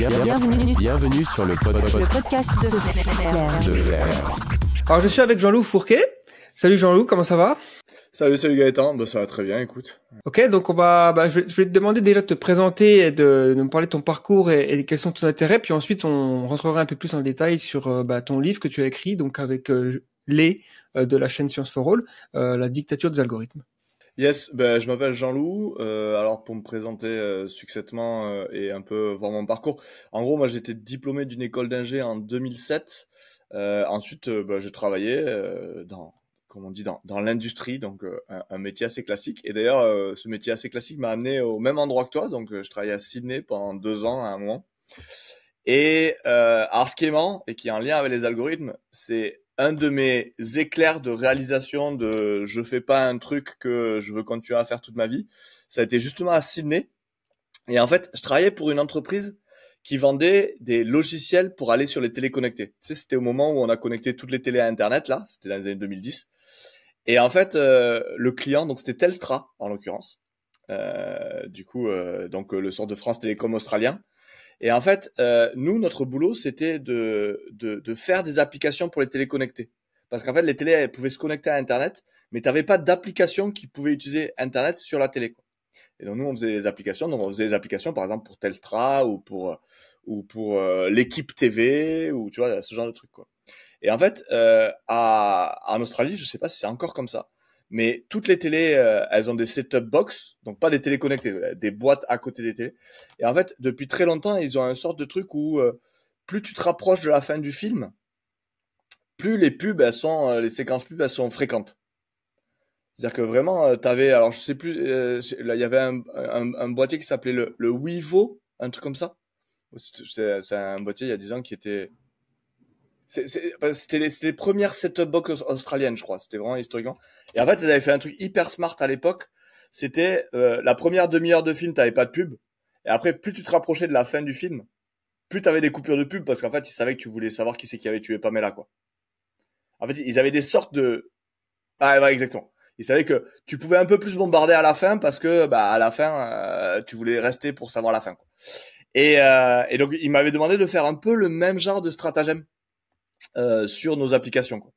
Bienvenue sur le podcast de Vert. Alors je suis avec Jean-Loup Fourquet. Salut Jean-Loup, comment ça va? Salut Gaëtan, ça va très bien, écoute. Ok, donc je vais te demander déjà de te présenter et de me parler de ton parcours et quels sont tes intérêts, puis ensuite on rentrera un peu plus en détail sur ton livre que tu as écrit, donc avec de la chaîne Science for All, la dictature des algorithmes. Yes, je m'appelle Jean-Loup. Alors pour me présenter succinctement et un peu voir mon parcours. En gros, moi j'étais diplômé d'une école d'ingé en 2007. Ensuite, j'ai travaillé dans l'industrie, donc un métier assez classique. Et d'ailleurs, ce métier assez classique m'a amené au même endroit que toi. Donc je travaillais à Sydney pendant 2 ans à un moment. Et alors ce qui est marrant et qui est en lien avec les algorithmes, c'est un de mes éclairs de réalisation de je fais pas un truc que je veux continuer à faire toute ma vie. Ça a été justement à Sydney. Et en fait, je travaillais pour une entreprise qui vendait des logiciels pour aller sur les télés connectées. Tu sais, c'était au moment où on a connecté toutes les télés à Internet, là. C'était dans les années 2010. Et en fait, le client, donc c'était Telstra, en l'occurrence. Donc le sort de France Télécom australien. Et en fait, nous, notre boulot, c'était de faire des applications pour les télés connectées. Parce qu'en fait, les télés, elles pouvaient se connecter à Internet, mais tu n'avais pas d'application qui pouvait utiliser Internet sur la télé, quoi. Et donc, nous, on faisait des applications. Donc, on faisait des applications, par exemple, pour Telstra ou pour l'équipe TV ou, tu vois, ce genre de trucs, quoi. Et en fait, en Australie, je sais pas si c'est encore comme ça, mais toutes les télés, elles ont des set-top box, donc pas des télés connectées, des boîtes à côté des télés. Et en fait, depuis très longtemps, ils ont une sorte de truc où plus tu te rapproches de la fin du film, plus les pubs, les séquences pubs, elles sont fréquentes. C'est-à-dire que vraiment, t'avais, alors je sais plus, là, il y avait un boîtier qui s'appelait le Wevo, un truc comme ça. C'est un boîtier il y a 10 ans qui était... C'était les premières set-top box australiennes, je crois. C'était vraiment historiquement. Et en fait, ils avaient fait un truc hyper smart à l'époque. C'était la première demi-heure de film, t'avais pas de pub. Et après, plus tu te rapprochais de la fin du film, plus t'avais des coupures de pub parce qu'en fait, ils savaient que tu voulais savoir qui c'est qui avait tué Pamela, quoi. En fait, ils avaient des sortes de... Ah, ouais, exactement. Ils savaient que tu pouvais un peu plus bombarder à la fin parce que, à la fin, tu voulais rester pour savoir la fin, quoi. Et donc, ils m'avaient demandé de faire un peu le même genre de stratagème sur nos applications, quoi.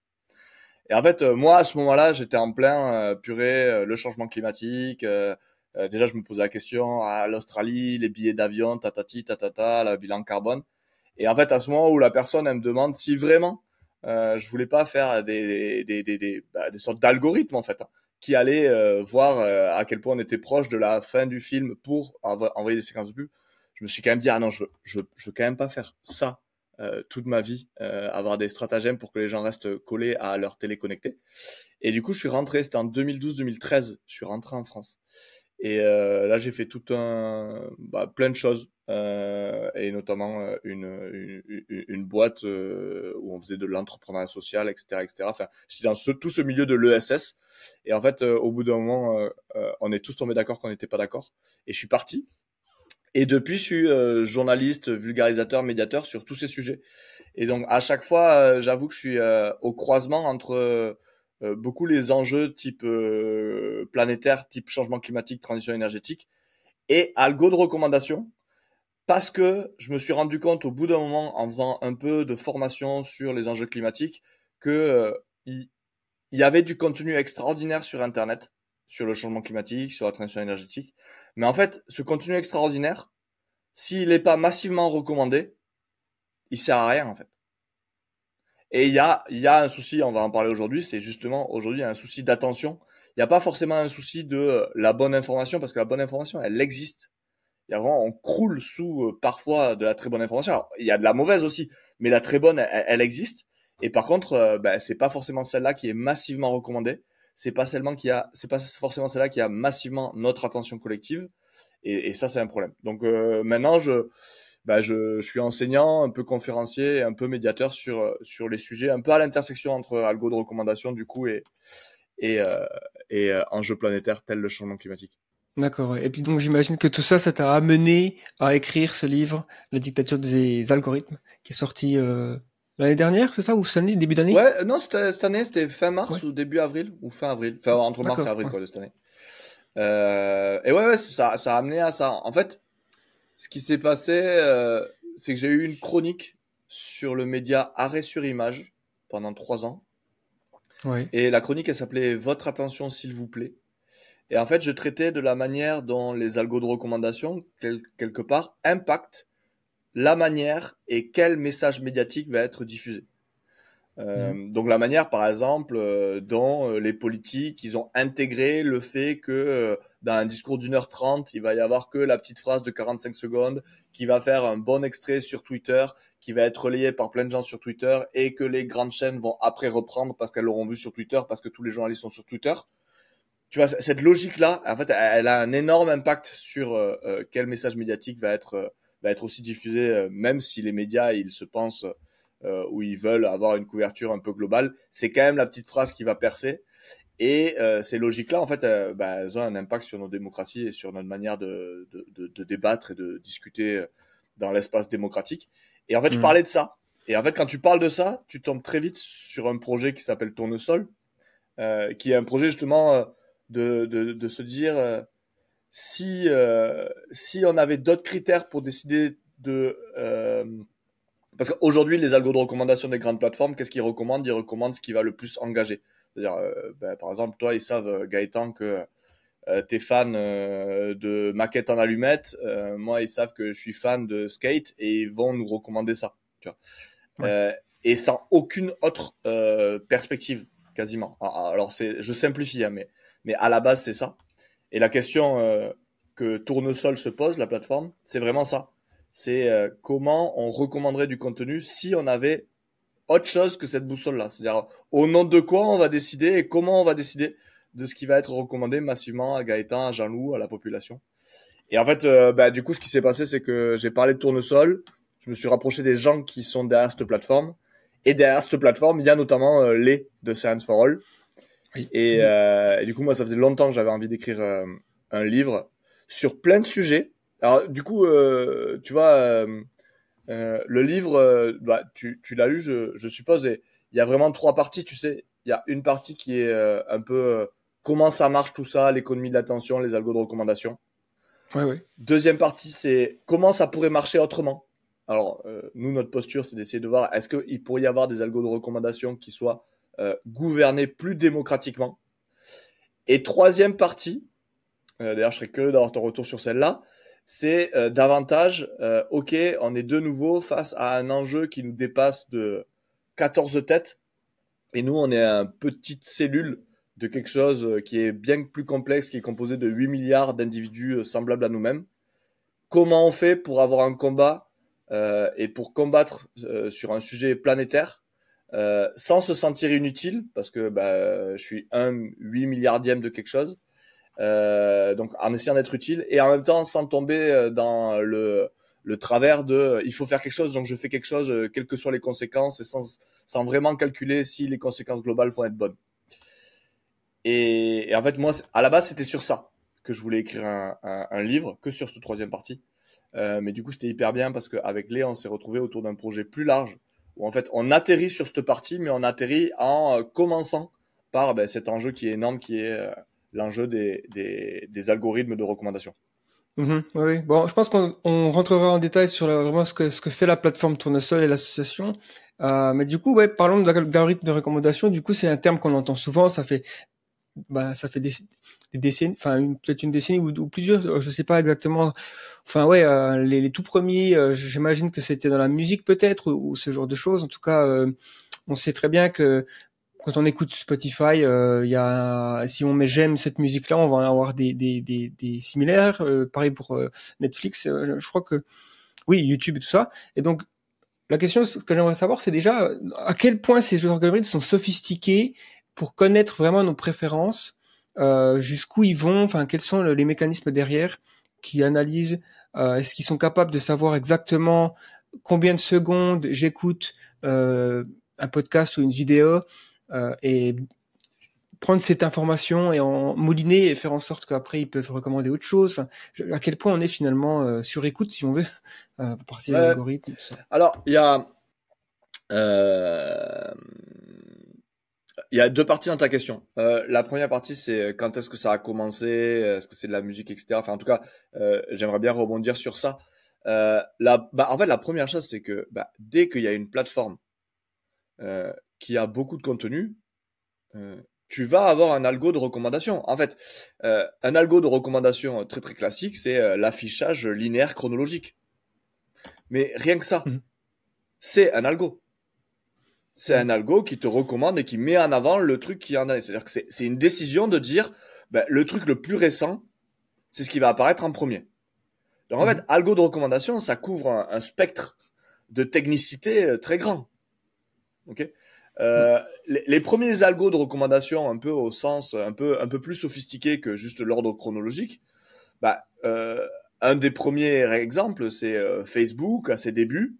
Et en fait, moi à ce moment-là, j'étais en plein le changement climatique. Déjà, je me posais la question l'Australie, les billets d'avion, tatati, tatata, le bilan carbone. Et en fait, à ce moment où la personne elle me demande si vraiment je voulais pas faire des sortes d'algorithmes en fait, hein, qui allaient voir à quel point on était proche de la fin du film pour envoyer des séquences de pub. Je me suis quand même dit non, je veux quand même pas faire ça toute ma vie, avoir des stratagèmes pour que les gens restent collés à leur télé connectée. Et du coup, je suis rentré, c'était en 2012-2013, je suis rentré en France. Et là, j'ai fait plein de choses, et notamment une boîte où on faisait de l'entrepreneuriat social, etc., etc. Enfin, j'étais dans tout ce milieu de l'ESS. Et en fait, au bout d'un moment, on est tous tombés d'accord qu'on n'était pas d'accord. Et je suis parti. Et depuis, je suis journaliste, vulgarisateur, médiateur sur tous ces sujets. Et donc, à chaque fois, j'avoue que je suis au croisement entre beaucoup les enjeux type planétaire, type changement climatique, transition énergétique, et algo de recommandation, parce que je me suis rendu compte au bout d'un moment, en faisant un peu de formation sur les enjeux climatiques, que il y avait du contenu extraordinaire sur Internet, sur le changement climatique, sur la transition énergétique. Mais en fait, ce contenu extraordinaire, s'il n'est pas massivement recommandé, il sert à rien en fait. Et il y a un souci, on va en parler aujourd'hui, c'est justement aujourd'hui un souci d'attention. Il n'y a pas forcément un souci de la bonne information, parce que la bonne information, elle existe. Il y a vraiment, on croule sous parfois de la très bonne information. Alors, il y a de la mauvaise aussi, mais la très bonne, elle existe. Et par contre, c'est pas forcément celle-là qui est massivement recommandée. C'est pas forcément celle-là qui a massivement notre attention collective. Et ça, c'est un problème. Donc maintenant, je suis enseignant, un peu conférencier, un peu médiateur sur les sujets, un peu à l'intersection entre algo de recommandation du coup et enjeux planétaires tels le changement climatique. D'accord. Et puis donc j'imagine que tout ça, ça t'a amené à écrire ce livre, La dictature des algorithmes, qui est sorti l'année dernière, c'est ça, ou cette année, début d'année? Ouais, non, cette année, c'était fin mars Ouais. ou début avril, ou fin avril. Enfin, entre mars et D'accord. avril, Ouais. quoi, de cette année. Et ouais, ça a amené à ça. En fait, ce qui s'est passé, c'est que j'ai eu une chronique sur le média Arrêt sur Image pendant 3 ans. Ouais. Et la chronique, elle s'appelait Votre attention, s'il vous plaît. Et en fait, je traitais de la manière dont les algos de recommandation, quelque part, impactent la manière et quel message médiatique va être diffusé. Donc la manière, par exemple, dont les politiques, ils ont intégré le fait que dans un discours d'1h30, il va y avoir que la petite phrase de 45 secondes qui va faire un bon extrait sur Twitter, qui va être relayé par plein de gens sur Twitter et que les grandes chaînes vont après reprendre parce qu'elles l'auront vu sur Twitter, parce que tous les journalistes sont sur Twitter. Tu vois, cette logique-là, en fait, elle a un énorme impact sur quel message médiatique va être aussi diffusé, même si les médias, ils se pensent où ils veulent avoir une couverture un peu globale. C'est quand même la petite phrase qui va percer. Et ces logiques-là, en fait, elles ont un impact sur nos démocraties et sur notre manière de débattre et de discuter dans l'espace démocratique. Et en fait, je parlais de ça. Et en fait, quand tu parles de ça, tu tombes très vite sur un projet qui s'appelle Tournesol, qui est un projet justement de se dire si on avait d'autres critères pour décider de parce qu'aujourd'hui les algos de recommandation des grandes plateformes, qu'est-ce qu'ils recommandent? Ils recommandent ce qui va le plus engager. C'est-à-dire par exemple toi ils savent Gaëtan que t'es fan de maquettes en allumettes, moi ils savent que je suis fan de skate et ils vont nous recommander ça, tu vois. Ouais. Et sans aucune autre perspective quasiment. Alors je simplifie hein, mais à la base c'est ça. Et la question que Tournesol se pose, la plateforme, c'est vraiment ça. C'est comment on recommanderait du contenu si on avait autre chose que cette boussole-là. C'est-à-dire au nom de quoi on va décider et comment on va décider de ce qui va être recommandé massivement à Gaëtan, à Jean-Loup, à la population. Et en fait, du coup, ce qui s'est passé, c'est que j'ai parlé de Tournesol, je me suis rapproché des gens qui sont derrière cette plateforme. Et derrière cette plateforme, il y a notamment les de Science for All. Oui. Et du coup, moi, ça faisait longtemps que j'avais envie d'écrire un livre sur plein de sujets. Alors, du coup, tu vois, le livre, tu l'as lu, je suppose, et il y a vraiment 3 parties, tu sais. Il y a une partie qui est un peu comment ça marche tout ça, l'économie de l'attention, les algos de recommandation. Ouais. Deuxième partie, c'est comment ça pourrait marcher autrement. Alors, nous, notre posture, c'est d'essayer de voir est-ce qu'il pourrait y avoir des algos de recommandation qui soient gouvernés plus démocratiquement. Et troisième partie, d'ailleurs, je serais curieux d'avoir ton retour sur celle-là, c'est davantage, ok, on est de nouveau face à un enjeu qui nous dépasse de 14 têtes, et nous, on est une petite cellule de quelque chose qui est bien plus complexe, qui est composé de 8 milliards d'individus semblables à nous-mêmes. Comment on fait pour avoir un combat et pour combattre sur un sujet planétaire sans se sentir inutile, parce que je suis 8 milliardième de quelque chose, donc en essayant d'être utile, et en même temps sans tomber dans le travers de il faut faire quelque chose, donc je fais quelque chose, quelles que soient les conséquences, et sans vraiment calculer si les conséquences globales vont être bonnes. Et en fait, moi, à la base, c'était sur ça que je voulais écrire un livre, que sur cette troisième partie. Mais du coup, c'était hyper bien parce qu'avec Léa, on s'est retrouvé autour d'un projet plus large où en fait, on atterrit sur cette partie, mais on atterrit en commençant par cet enjeu qui est énorme, qui est l'enjeu des algorithmes de recommandation. Oui. Bon, je pense qu'on rentrera en détail sur vraiment ce que fait la plateforme Tournesol et l'association. Mais du coup, parlons d'algorithme de recommandation. Du coup, c'est un terme qu'on entend souvent. Ça fait des décennies, peut-être une décennie ou plusieurs, je sais pas exactement. Les tout premiers, j'imagine que c'était dans la musique peut-être ou ce genre de choses. En tout cas, on sait très bien que quand on écoute Spotify, si on met j'aime cette musique-là, on va avoir des similaires. Pareil pour Netflix, je crois que oui, YouTube et tout ça. Et donc la question que j'aimerais savoir, c'est déjà à quel point ces algorithmes sont sophistiqués pour connaître vraiment nos préférences, jusqu'où ils vont, quels sont les mécanismes derrière qui analysent, est-ce qu'ils sont capables de savoir exactement combien de secondes j'écoute un podcast ou une vidéo, et prendre cette information et en mouliner et faire en sorte qu'après ils peuvent recommander autre chose. À quel point on est finalement sur écoute, si on veut, par ces algorithmes et tout ça. Alors, il y a 2 parties dans ta question. La première partie, c'est quand est-ce que ça a commencé, est-ce que c'est de la musique, etc. En tout cas, j'aimerais bien rebondir sur ça. En fait, la première chose, c'est que dès qu'il y a une plateforme qui a beaucoup de contenu, tu vas avoir un algo de recommandation. En fait, un algo de recommandation très très classique, c'est l'affichage linéaire chronologique. Mais rien que ça, c'est un algo. C'est un algo qui te recommande et qui met en avant le truc qui en a. C'est-à-dire que c'est une décision de dire, le truc le plus récent, c'est ce qui va apparaître en premier. Donc en fait, algo de recommandation, ça couvre un spectre de technicité très grand. Ok. Les premiers algos de recommandation, un peu au sens un peu plus sophistiqué que juste l'ordre chronologique, un des premiers exemples, c'est Facebook à ses débuts.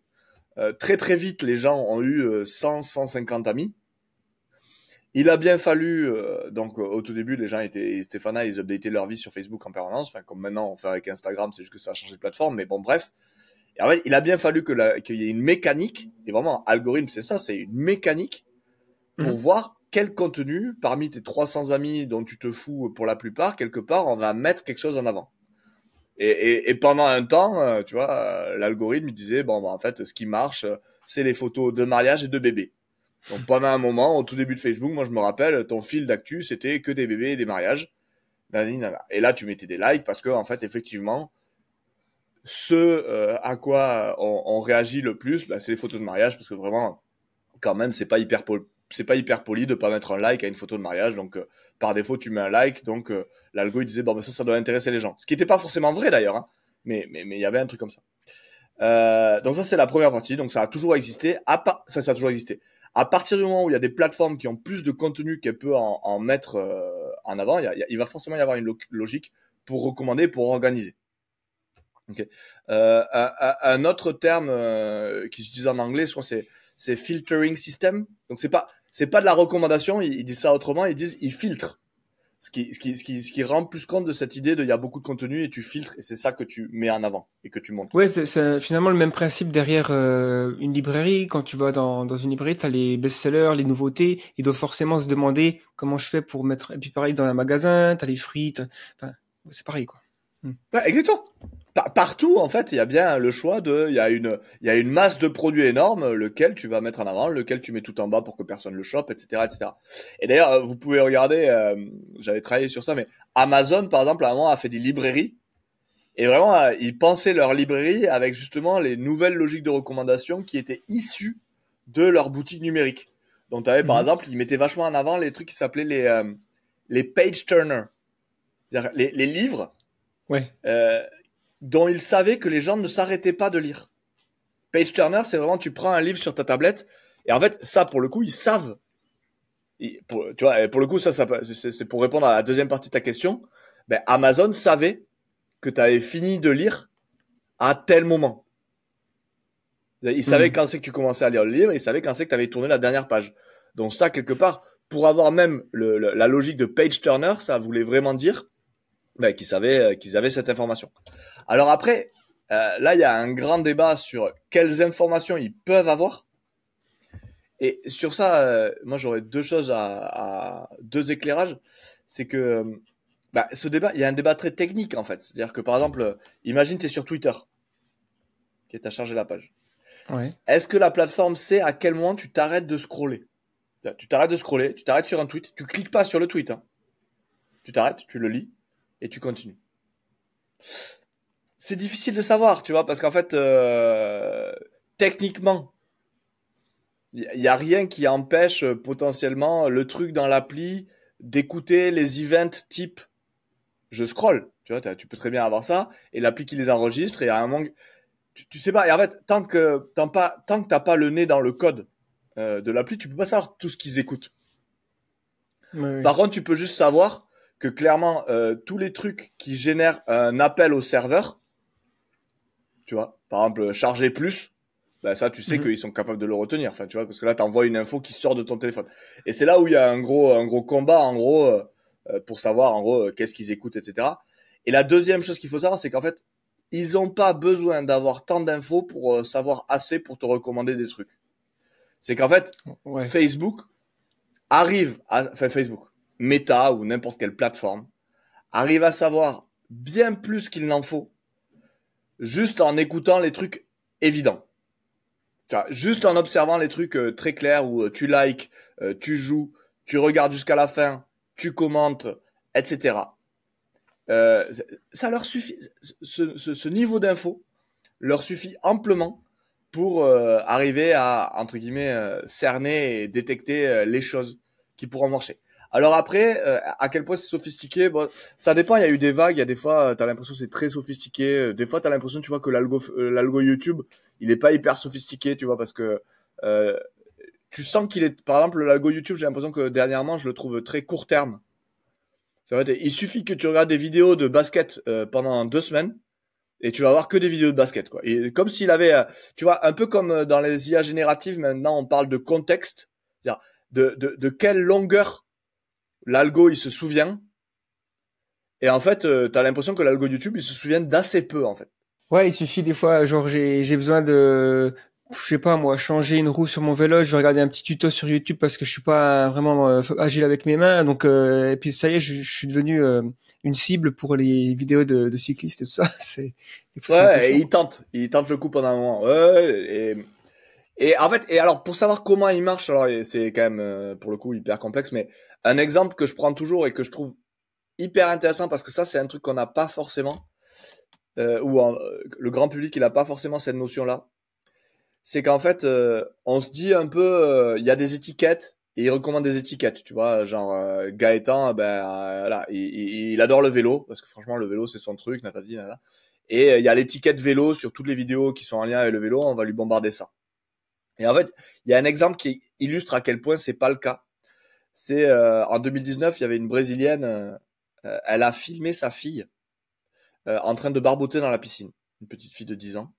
Très très vite, les gens ont eu 150 amis. Il a bien fallu, donc au tout début, les gens étaient fanats, ils updataient leur vie sur Facebook en permanence, enfin comme maintenant on fait avec Instagram, c'est juste que ça a changé de plateforme, mais bon bref. Et en fait, il a bien fallu qu'il y ait une mécanique, et vraiment, algorithme, c'est ça, c'est une mécanique pour voir quel contenu, parmi tes 300 amis dont tu te fous pour la plupart, quelque part, on va mettre quelque chose en avant. Et pendant un temps, tu vois, l'algorithme, il disait, en fait, ce qui marche, c'est les photos de mariage et de bébés. Donc pendant un moment, au tout début de Facebook, moi je me rappelle, ton fil d'actu, c'était que des bébés et des mariages. Et là, tu mettais des likes parce que, en fait, effectivement, à quoi on réagit le plus, c'est les photos de mariage, parce que vraiment, quand même, c'est pas hyper poli de pas mettre un like à une photo de mariage. Donc, par défaut, tu mets un like. Donc, l'algo, il disait, ça doit intéresser les gens. Ce qui n'était pas forcément vrai d'ailleurs, hein, mais il y avait un truc comme ça. Donc ça, c'est la première partie. Donc, ça a toujours existé. Ça a toujours existé. À partir du moment où il y a des plateformes qui ont plus de contenu qu'elles peuvent en mettre en avant, il va forcément y avoir une logique pour recommander, pour organiser. Okay. Un autre terme qui s'utilise en anglais, je crois, c'est filtering system. Donc c'est pas de la recommandation. Ils disent ça autrement. Ils filtrent. Ce qui rend plus compte de cette idée de il y a beaucoup de contenu et tu filtres et c'est ça que tu mets en avant et que tu montres. Ouais, c'est finalement le même principe derrière une librairie. Quand tu vas dans une librairie, tu as les best-sellers, les nouveautés. Ils doivent forcément se demander comment je fais pour mettre. Et puis pareil dans un magasin, tu as les frites. Enfin, c'est pareil quoi. Ouais, exactement. Partout, en fait, il y a bien le choix il y a une masse de produits énorme, lequel tu vas mettre en avant, lequel tu mets tout en bas pour que personne le chope, etc., etc. Et d'ailleurs, vous pouvez regarder, j'avais travaillé sur ça, mais Amazon, par exemple, à un moment, a fait des librairies. Et vraiment, ils pensaient leur librairie avec justement les nouvelles logiques de recommandation qui étaient issues de leur boutique numérique. Donc, tu avais, par exemple, ils mettaient vachement en avant les trucs qui s'appelaient les page turners. C'est-à-dire les livres. Ouais. Dont ils savaient que les gens ne s'arrêtaient pas de lire. Page turner, c'est vraiment tu prends un livre sur ta tablette et en fait ça pour le coup ils savent. Tu vois, pour le coup ça c'est pour répondre à la deuxième partie de ta question. Amazon savait que tu avais fini de lire à tel moment. Ils savaient quand c'est que tu commençais à lire le livre, ils savaient quand c'est que tu avais tourné la dernière page. Donc ça quelque part pour avoir même la logique de page turner, ça voulait vraiment dire qu'ils avaient cette information. Alors après, là, il y a un grand débat sur quelles informations ils peuvent avoir. Et sur ça, moi, j'aurais deux éclairages. C'est que ce débat, il y a un débat très technique, en fait. C'est-à-dire que, par exemple, imagine tu es sur Twitter, qui t'a chargé la page. Ouais. Est-ce que la plateforme sait à quel moment tu t'arrêtes de scroller? Tu t'arrêtes de scroller, tu t'arrêtes sur un tweet, tu cliques pas sur le tweet. Hein. Tu t'arrêtes, tu le lis, et tu continues. C'est difficile de savoir, tu vois, parce qu'en fait, techniquement, il y a rien qui empêche potentiellement le truc dans l'appli d'écouter les events type je scroll. Tu vois, tu peux très bien avoir ça et l'appli qui les enregistre et à un moment, tu sais pas. Et en fait, tant que t'as pas le nez dans le code de l'appli, tu peux pas savoir tout ce qu'ils écoutent. Ouais. Par contre, tu peux juste savoir que clairement tous les trucs qui génèrent un appel au serveur, tu vois, par exemple charger plus, ça tu sais qu'ils sont capables de le retenir, enfin tu vois, parce que là t'envoies une info qui sort de ton téléphone. Et c'est là où il y a un gros combat en gros pour savoir en gros qu'est-ce qu'ils écoutent, etc. Et la deuxième chose qu'il faut savoir, c'est qu'en fait ils ont pas besoin d'avoir tant d'infos pour savoir assez pour te recommander des trucs. C'est qu'en fait Facebook Meta ou n'importe quelle plateforme arrive à savoir bien plus qu'il n'en faut juste en écoutant les trucs évidents. Tu vois, juste en observant les trucs très clairs où tu likes, tu joues, tu regardes jusqu'à la fin, tu commentes, etc. Ça leur suffit, ce niveau d'info leur suffit amplement pour arriver à, entre guillemets, cerner et détecter les choses qui pourront marcher. Alors après, à quel point c'est sophistiqué, bon, ça dépend, il y a eu des vagues, il y a des fois, t'as l'impression que c'est très sophistiqué, des fois t'as l'impression, tu vois, que l'algo YouTube, il est pas hyper sophistiqué, tu vois, parce que euh, tu sens qu'il est, par exemple, l'algo YouTube, j'ai l'impression que dernièrement, je le trouve très court terme. C'est vrai, il suffit que tu regardes des vidéos de basket pendant 2 semaines, et tu vas avoir que des vidéos de basket, quoi. Et comme s'il avait, tu vois, un peu comme dans les IA génératives, maintenant on parle de contexte, c'est-à-dire de quelle longueur l'algo il se souvient. Et en fait, t'as l'impression que l'algo YouTube il se souvient d'assez peu, en fait. Ouais, il suffit des fois, genre j'ai besoin de, je sais pas moi, changer une roue sur mon vélo, je vais regarder un petit tuto sur YouTube parce que je suis pas vraiment agile avec mes mains, donc et puis ça y est, je suis devenu une cible pour les vidéos de cyclistes et tout ça. C'est des fois c'est un peu Ouais, et chiant. il tente le coup pendant un moment. Ouais, et en fait, et alors pour savoir comment il marche, alors c'est quand même pour le coup hyper complexe, mais un exemple que je prends toujours et que je trouve hyper intéressant parce que ça c'est un truc qu'on n'a pas forcément, le grand public il a pas forcément cette notion-là. C'est qu'en fait, on se dit un peu, il y a des étiquettes et il recommande des étiquettes, tu vois, genre Gaëtan, ben voilà, il adore le vélo parce que franchement le vélo c'est son truc, natati, nana. Et il y a l'étiquette vélo sur toutes les vidéos qui sont en lien avec le vélo, on va lui bombarder ça. Et en fait, il y a un exemple qui illustre à quel point c'est pas le cas. C'est en 2019, il y avait une Brésilienne, elle a filmé sa fille en train de barboter dans la piscine, une petite fille de 10 ans.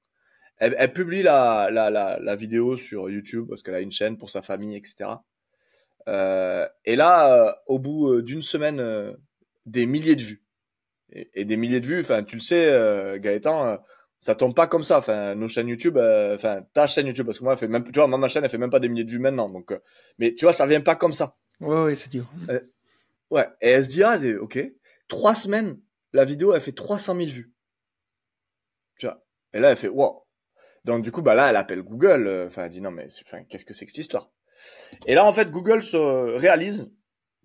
Elle publie la vidéo sur YouTube parce qu'elle a une chaîne pour sa famille, etc. Et là, au bout d'une semaine, des milliers de vues. Et des milliers de vues, enfin, tu le sais, Gaëtan, ça tombe pas comme ça. Enfin, nos chaînes YouTube, enfin, ta chaîne YouTube, parce que moi, elle fait même, tu vois, moi, ma chaîne, elle fait même pas des milliers de vues maintenant. Donc, mais tu vois, ça vient pas comme ça. Ouais, ouais, c'est dur. Euh, ouais. Et elle se dit, ah, ok, 3 semaines, la vidéo, elle fait 300 000 vues. Tu vois. Et là, elle fait, wow. Donc du coup, bah là, elle appelle Google. Enfin, elle dit non, mais enfin, qu'est-ce que c'est que cette histoire? Et là, en fait, Google se réalise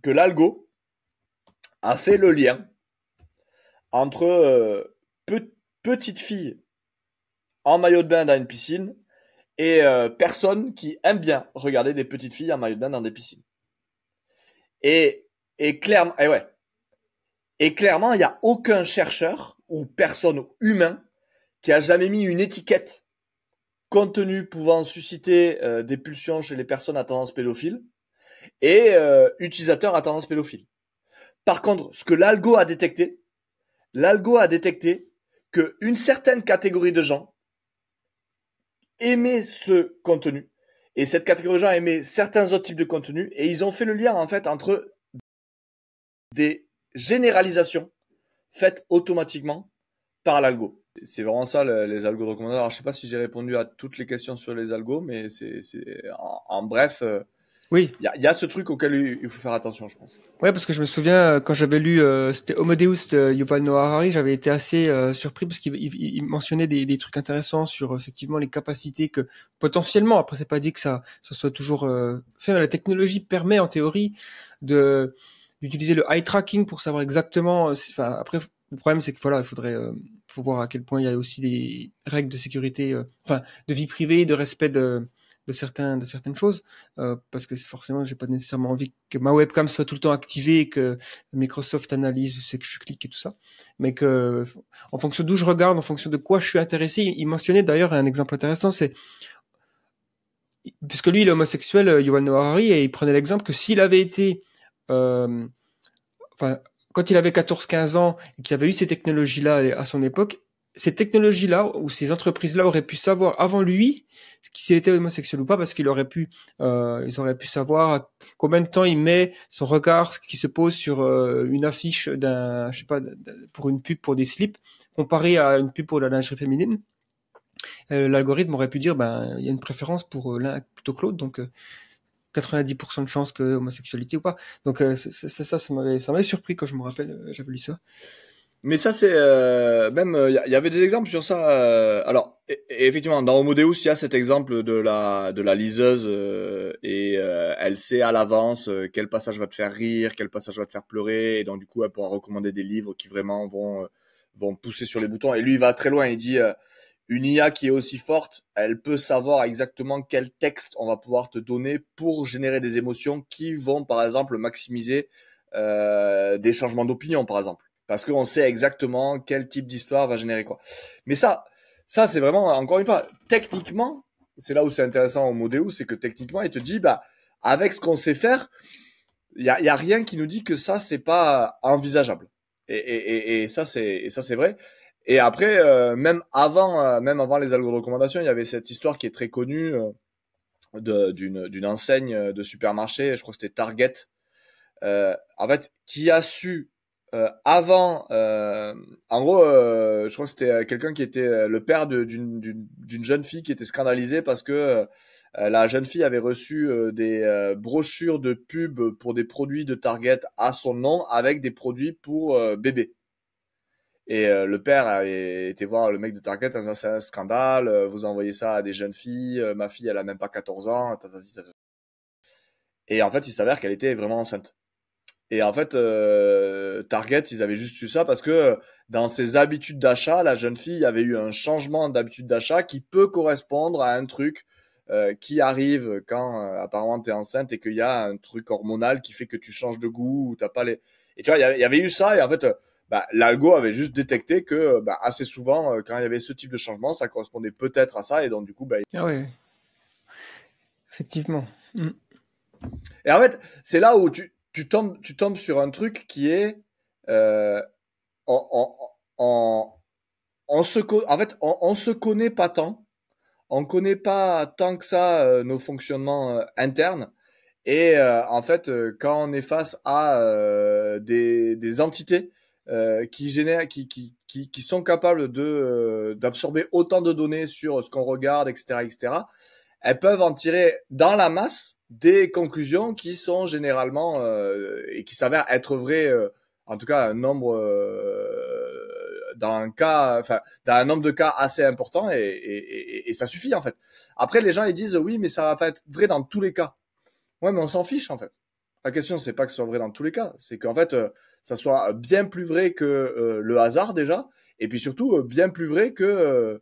que l'algo a fait le lien entre petite fille en maillot de bain dans une piscine et personnes qui aiment bien regarder des petites filles en maillot de bain dans des piscines. Et clairement, et clairement, il n'y a aucun chercheur ou personne humain qui a jamais mis une étiquette contenu pouvant susciter des pulsions chez les personnes à tendance pédophile et utilisateurs à tendance pédophile. Par contre, ce que l'algo a détecté qu'une certaine catégorie de gens aimait ce contenu et cette catégorie de gens aimait certains autres types de contenus et ils ont fait le lien en fait entre des généralisations faites automatiquement par l'algo. C'est vraiment ça les algos de recommandation. Alors je sais pas si j'ai répondu à toutes les questions sur les algos, mais c'est en bref, Oui. il y a ce truc auquel il faut faire attention, je pense. Ouais, parce que je me souviens quand j'avais lu c'était Homo Deus de Yuval Noah Harari, j'avais été assez surpris parce qu'il mentionnait des trucs intéressants sur effectivement les capacités que potentiellement, après c'est pas dit que ça soit toujours fait, mais la technologie permet en théorie de d'utiliser le eye tracking pour savoir exactement. Enfin après le problème c'est que voilà, il faudrait faut voir à quel point il y a aussi des règles de sécurité, enfin de vie privée, de respect de certaines choses parce que forcément j'ai pas nécessairement envie que ma webcam soit tout le temps activée et que Microsoft analyse ce que je clique et tout ça, mais que en fonction d'où je regarde, en fonction de quoi je suis intéressé. Il mentionnait d'ailleurs un exemple intéressant, c'est puisque lui il est homosexuel, Yuval Noah Harari, et il prenait l'exemple que s'il avait été euh, enfin quand il avait 14-15 ans et qu'il avait eu ces technologies-là à son époque, ces technologies-là ou ces entreprises-là auraient pu savoir avant lui s'il était homosexuel ou pas, parce qu'ils auraient pu savoir combien de temps il met son regard qui se pose sur une affiche je sais pas, pour une pub pour des slips, comparé à une pub pour la lingerie féminine. L'algorithme aurait pu dire, ben, il y a une préférence pour l'un plutôt que l'autre, donc 90% de chances que homosexualité ou pas. Donc ça m'avait surpris quand je me rappelle, j'avais lu ça. Mais ça, c'est même y avait des exemples sur ça. Alors, et effectivement, dans Homo Deus, il y a cet exemple de la liseuse et elle sait à l'avance quel passage va te faire rire, quel passage va te faire pleurer, et donc du coup, elle pourra recommander des livres qui vraiment vont pousser sur les boutons. Et lui, il va très loin. Il dit une IA qui est aussi forte, elle peut savoir exactement quel texte on va pouvoir te donner pour générer des émotions qui vont, par exemple, maximiser des changements d'opinion, par exemple. Parce qu'on sait exactement quel type d'histoire va générer quoi. Mais ça c'est vraiment, encore une fois, techniquement, c'est là où c'est intéressant au Modéo, c'est que techniquement, il te dit, bah, avec ce qu'on sait faire, il y a rien qui nous dit que ça, c'est pas envisageable. Et ça, c'est vrai. Et après, même avant les algos de recommandation, il y avait cette histoire qui est très connue d'une enseigne de supermarché, je crois que c'était Target, en fait, qui a su avant, en gros, je crois que c'était quelqu'un qui était le père d'une jeune fille qui était scandalisée parce que la jeune fille avait reçu des brochures de pub pour des produits de Target à son nom avec des produits pour bébé. Et le père avait été voir le mec de Target en disant c'est un scandale, vous envoyez ça à des jeunes filles, ma fille elle a même pas 14 ans, et en fait il s'avère qu'elle était vraiment enceinte. Et en fait, Target, ils avaient juste su ça parce que dans ses habitudes d'achat, la jeune fille avait eu un changement d'habitude d'achat qui peut correspondre à un truc qui arrive quand apparemment tu es enceinte et qu'il y a un truc hormonal qui fait que tu changes de goût ou t'as pas les... Et tu vois, il y avait eu ça et en fait, bah, l'algo avait juste détecté que bah, assez souvent, quand il y avait ce type de changement, ça correspondait peut-être à ça et donc du coup, bah... Ah ouais, effectivement. Et en fait, c'est là où tu tombes sur un truc qui est... on, on, en fait, on se connaît pas tant. On connaît pas tant que ça nos fonctionnements internes. Et en fait, quand on est face à des entités qui génèrent, qui sont capables d'absorber autant de données sur ce qu'on regarde, etc., etc., elles peuvent en tirer dans la masse des conclusions qui sont généralement et qui s'avèrent être vraies, en tout cas un nombre dans un nombre de cas assez important et ça suffit en fait. Après les gens ils disent oui mais ça va pas être vrai dans tous les cas. Ouais mais on s'en fiche en fait. La question c'est pas que ce soit vrai dans tous les cas, c'est qu'en fait ça soit bien plus vrai que le hasard déjà et puis surtout bien plus vrai que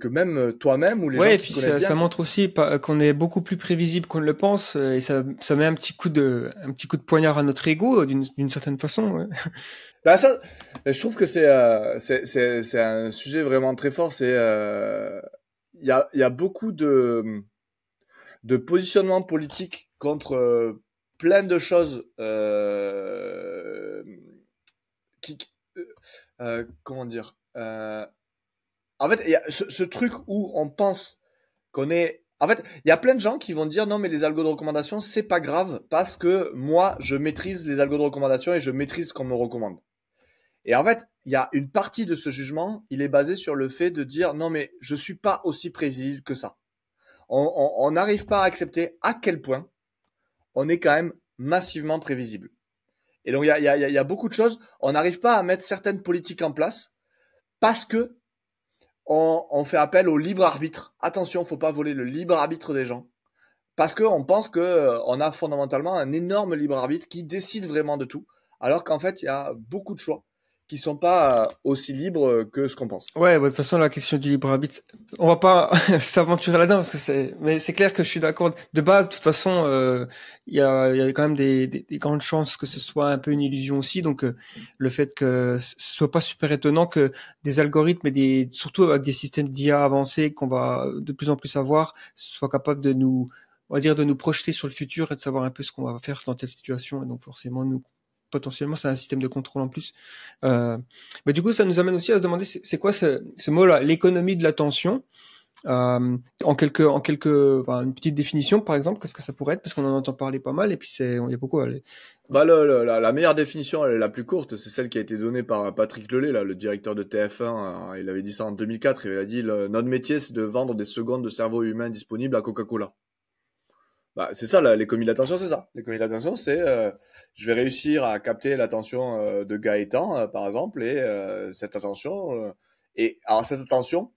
même toi-même ou les gens Ouais, et qui te puis connaissent ça bien. montre aussi qu'on est beaucoup plus prévisible qu'on ne le pense, et ça met un petit coup de poignard à notre ego d'une certaine façon. Ouais. Bah ça, je trouve que c'est un sujet vraiment très fort. C'est il y a beaucoup de positionnements politiques contre plein de choses qui comment dire. En fait, il y a ce truc où on pense qu'on est. En fait, il y a plein de gens qui vont dire non mais les algos de recommandation c'est pas grave parce que moi je maîtrise les algos de recommandation et je maîtrise ce qu'on me recommande. Et en fait, il y a une partie de ce jugement, il est basé sur le fait de dire non mais je suis pas aussi prévisible que ça. On n'arrive pas à accepter à quel point on est quand même massivement prévisible. Et donc il y a beaucoup de choses, on n'arrive pas à mettre certaines politiques en place parce que on fait appel au libre arbitre. Attention, faut pas voler le libre arbitre des gens. Parce qu'on pense que on a fondamentalement un énorme libre arbitre qui décide vraiment de tout, alors qu'en fait il y a beaucoup de choix qui sont pas aussi libres que ce qu'on pense. Ouais, bah, de toute façon, la question du libre arbitre, on va pas s'aventurer là-dedans parce que mais c'est clair que je suis d'accord. De base, de toute façon, il y a quand même des grandes chances que ce soit un peu une illusion aussi. Donc, le fait que ce soit pas super étonnant que des algorithmes et surtout avec des systèmes d'IA avancés qu'on va de plus en plus avoir, soient capables on va dire, de nous projeter sur le futur et de savoir un peu ce qu'on va faire dans telle situation. Et donc, forcément, potentiellement, c'est un système de contrôle en plus. Mais du coup, ça nous amène aussi à se demander, c'est quoi ce mot-là, l'économie de l'attention, enfin, une petite définition, par exemple, qu'est-ce que ça pourrait être, parce qu'on en entend parler pas mal, et puis il y a beaucoup. Bah la meilleure définition, elle est la plus courte, c'est celle qui a été donnée par Patrick Lelay, là, le directeur de TF1. Il avait dit ça en 2004. Il a dit notre métier, c'est de vendre des secondes de cerveau humain disponibles à Coca-Cola. Bah, c'est ça, l'économie d'attention, c'est ça. L'économie d'attention, c'est je vais réussir à capter l'attention de Gaëtan, par exemple, et cette attention, et alors cette attention,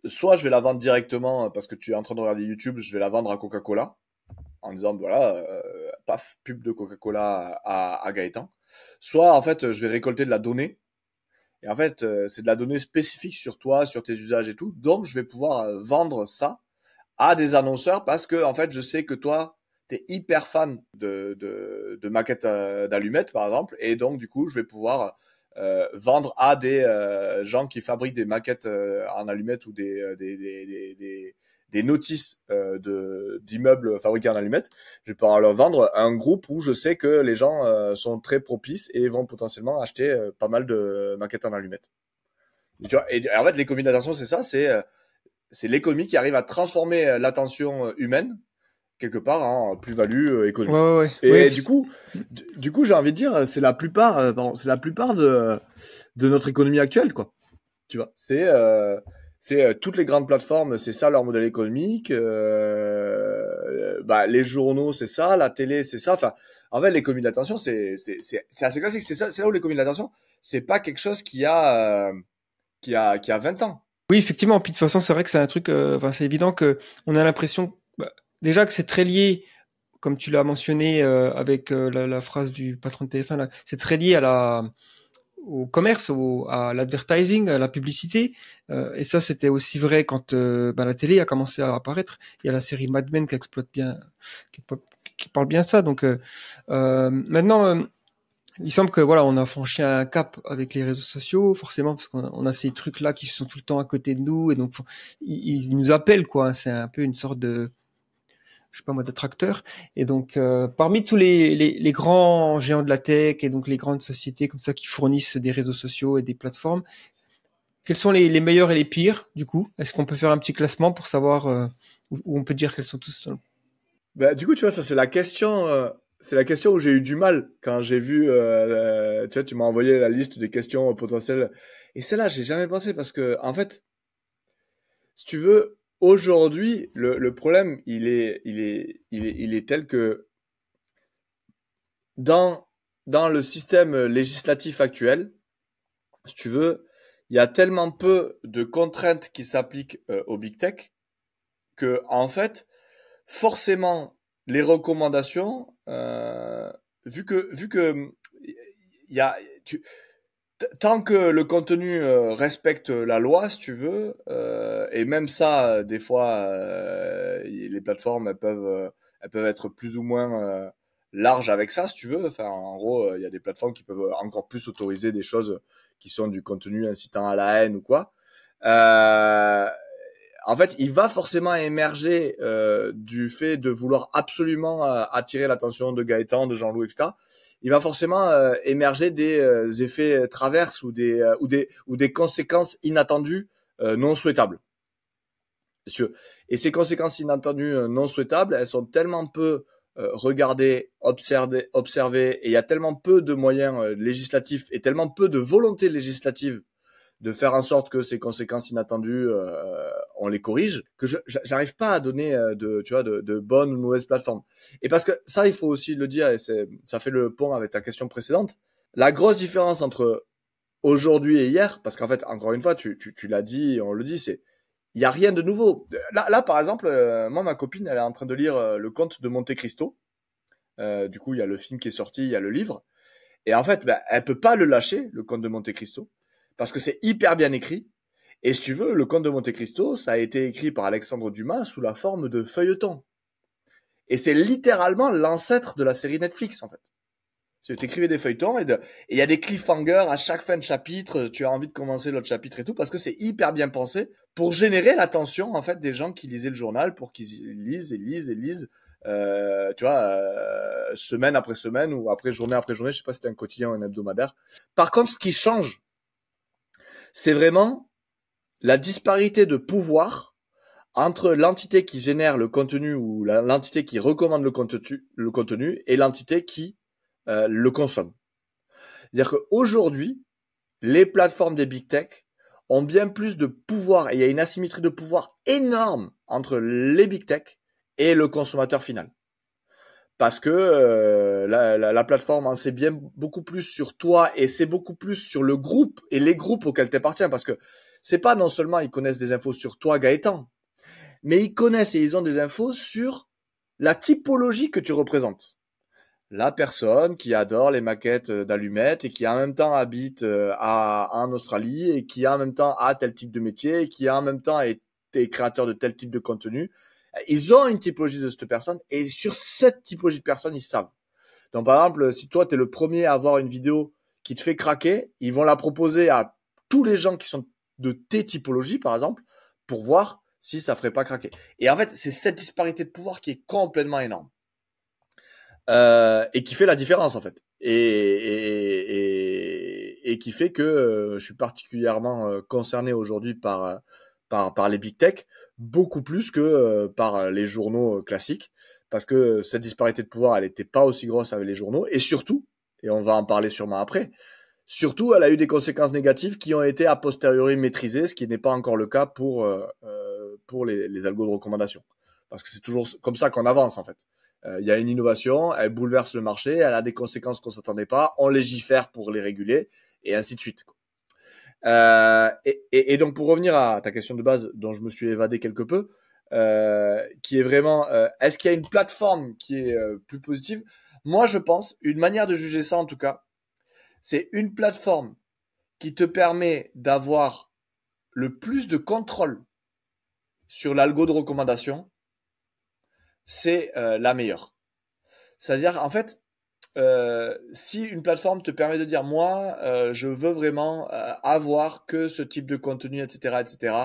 soit je vais la vendre directement parce que tu es en train de regarder YouTube, je vais la vendre à Coca-Cola en disant voilà, paf, pub de Coca-Cola à Gaëtan. Soit en fait, je vais récolter de la donnée. Et en fait, c'est de la donnée spécifique sur toi, sur tes usages et tout. Donc, je vais pouvoir vendre ça à des annonceurs parce que en fait, je sais que toi, t'es hyper fan de maquettes d'allumettes, par exemple. Et donc, du coup, je vais pouvoir vendre à des gens qui fabriquent des maquettes en allumettes ou des notices d'immeubles fabriqués en allumettes. Je vais pouvoir leur vendre à un groupe où je sais que les gens sont très propices et vont potentiellement acheter pas mal de maquettes en allumettes. Et, tu vois, et en fait, l'économie d'attention, c'est ça, c'est l'économie qui arrive à transformer l'attention humaine quelque part en plus-value économique. Ouais. Et Ouais. du coup, j'ai envie de dire, c'est la plupart de notre économie actuelle, quoi. Tu vois, c'est toutes les grandes plateformes, c'est ça leur modèle économique. Bah, les journaux, c'est ça, la télé, c'est ça. Enfin, en fait, l'économie de l'attention, c'est assez classique. C'est ça, c'est là où l'économie de l'attention, c'est pas quelque chose qui a 20 ans. Oui, effectivement. Puis de toute façon, c'est vrai que c'est un truc. Enfin, c'est évident que on a l'impression, déjà que c'est très lié, comme tu l'as mentionné avec la phrase du patron de TF1 là, c'est très lié au commerce, à l'advertising, à la publicité. Et ça, c'était aussi vrai quand la télé a commencé à apparaître. Il y a la série Mad Men qui exploite bien, qui parle bien de ça. Donc maintenant, il semble que voilà, on a franchi un cap avec les réseaux sociaux, forcément, parce qu'on a ces trucs-là qui sont tout le temps à côté de nous, et donc ils nous appellent, quoi. C'est un peu une sorte de, je sais pas moi, d'attracteur. Et donc, parmi tous les grands géants de la tech et donc les grandes sociétés comme ça qui fournissent des réseaux sociaux et des plateformes, quels sont les meilleurs et les pires, du coup? Est-ce qu'on peut faire un petit classement pour savoir où on peut dire qu'elles sont tous dans Bah, du coup, tu vois, ça, c'est la question où j'ai eu du mal quand j'ai vu, tu vois, tu m'as envoyé la liste des questions potentielles. Et celle-là, j'ai jamais pensé parce que, en fait, si tu veux, aujourd'hui, le problème, il est tel que dans le système législatif actuel, si tu veux, il y a tellement peu de contraintes qui s'appliquent aux big tech que, en fait, forcément, les recommandations, vu que il y a, tant que le contenu respecte la loi, si tu veux, et même ça, des fois, les plateformes elles peuvent être plus ou moins larges avec ça, si tu veux. Enfin, en gros, il y a des plateformes qui peuvent encore plus autoriser des choses qui sont du contenu incitant à la haine ou quoi. Euh, En fait, il va forcément émerger du fait de vouloir absolument attirer l'attention de Gaëtan, de Jean-Loup, etc. Il va forcément émerger des effets traverses ou des conséquences inattendues non souhaitables. Et ces conséquences inattendues non souhaitables, elles sont tellement peu regardées, observées, et il y a tellement peu de moyens législatifs et tellement peu de volonté législative de faire en sorte que ces conséquences inattendues, on les corrige, que j'arrive pas à donner de bonnes ou mauvaises plateformes. Et parce que ça, il faut aussi le dire, et ça fait le pont avec ta question précédente, la grosse différence entre aujourd'hui et hier, parce qu'en fait, encore une fois, tu l'as dit, on le dit, il y a rien de nouveau. Là par exemple, moi, ma copine, elle est en train de lire Le Comte de Monte Cristo. Du coup, il y a le film qui est sorti, il y a le livre. Et en fait, elle peut pas le lâcher, Le Comte de Monte Cristo, parce que c'est hyper bien écrit. Et si tu veux, Le Comte de Monte Cristo, ça a été écrit par Alexandre Dumas sous la forme de feuilleton. Et c'est littéralement l'ancêtre de la série Netflix, en fait. Tu écrivais des feuilletons et il y a des cliffhangers à chaque fin de chapitre, tu as envie de commencer l'autre chapitre et tout, parce que c'est hyper bien pensé pour générer l'attention, en fait, des gens qui lisaient le journal, pour qu'ils lisent et lisent et lisent, tu vois, semaine après semaine ou journée après journée, je sais pas si c'était un quotidien ou un hebdomadaire. Par contre, ce qui change, c'est vraiment la disparité de pouvoir entre l'entité qui génère le contenu ou l'entité qui recommande le contenu et l'entité qui le consomme. C'est-à-dire qu'aujourd'hui, les plateformes des big tech ont bien plus de pouvoir et il y a une asymétrie de pouvoir énorme entre les big tech et le consommateur final. Parce que la plateforme en sait bien beaucoup plus sur toi et c'est beaucoup plus sur le groupe et les groupes auxquels tu appartiens. Parce que c'est pas non seulement ils connaissent des infos sur toi, Gaëtan, mais ils connaissent et ils ont des infos sur la typologie que tu représentes. La personne qui adore les maquettes d'allumettes et qui en même temps habite en Australie et qui en même temps a tel type de métier et qui en même temps est créateur de tel type de contenu. Ils ont une typologie de cette personne et sur cette typologie de personne, ils savent. Donc par exemple, si toi, tu es le premier à avoir une vidéo qui te fait craquer, ils vont la proposer à tous les gens qui sont de tes typologies, par exemple, pour voir si ça ferait pas craquer. Et en fait, c'est cette disparité de pouvoir qui est complètement énorme. Et qui fait la différence en fait. Et qui fait que je suis particulièrement concerné aujourd'hui par les big tech, beaucoup plus que par les journaux classiques, parce que cette disparité de pouvoir, elle n'était pas aussi grosse avec les journaux, et surtout, et on va en parler sûrement après, surtout, elle a eu des conséquences négatives qui ont été a posteriori maîtrisées, ce qui n'est pas encore le cas pour les algos de recommandation. Parce que c'est toujours comme ça qu'on avance en fait. Il y a une innovation, elle bouleverse le marché, elle a des conséquences qu'on ne s'attendait pas, on légifère pour les réguler, et ainsi de suite. Et donc pour revenir à ta question de base, dont je me suis évadé quelque peu, qui est vraiment, est-ce qu'il y a une plateforme qui est plus positive? Moi, je pense, une manière de juger ça en tout cas, c'est une plateforme qui te permet d'avoir le plus de contrôle sur l'algo de recommandation, c'est la meilleure. C'est-à-dire, en fait, si une plateforme te permet de dire, moi, je veux vraiment avoir que ce type de contenu, etc., etc.,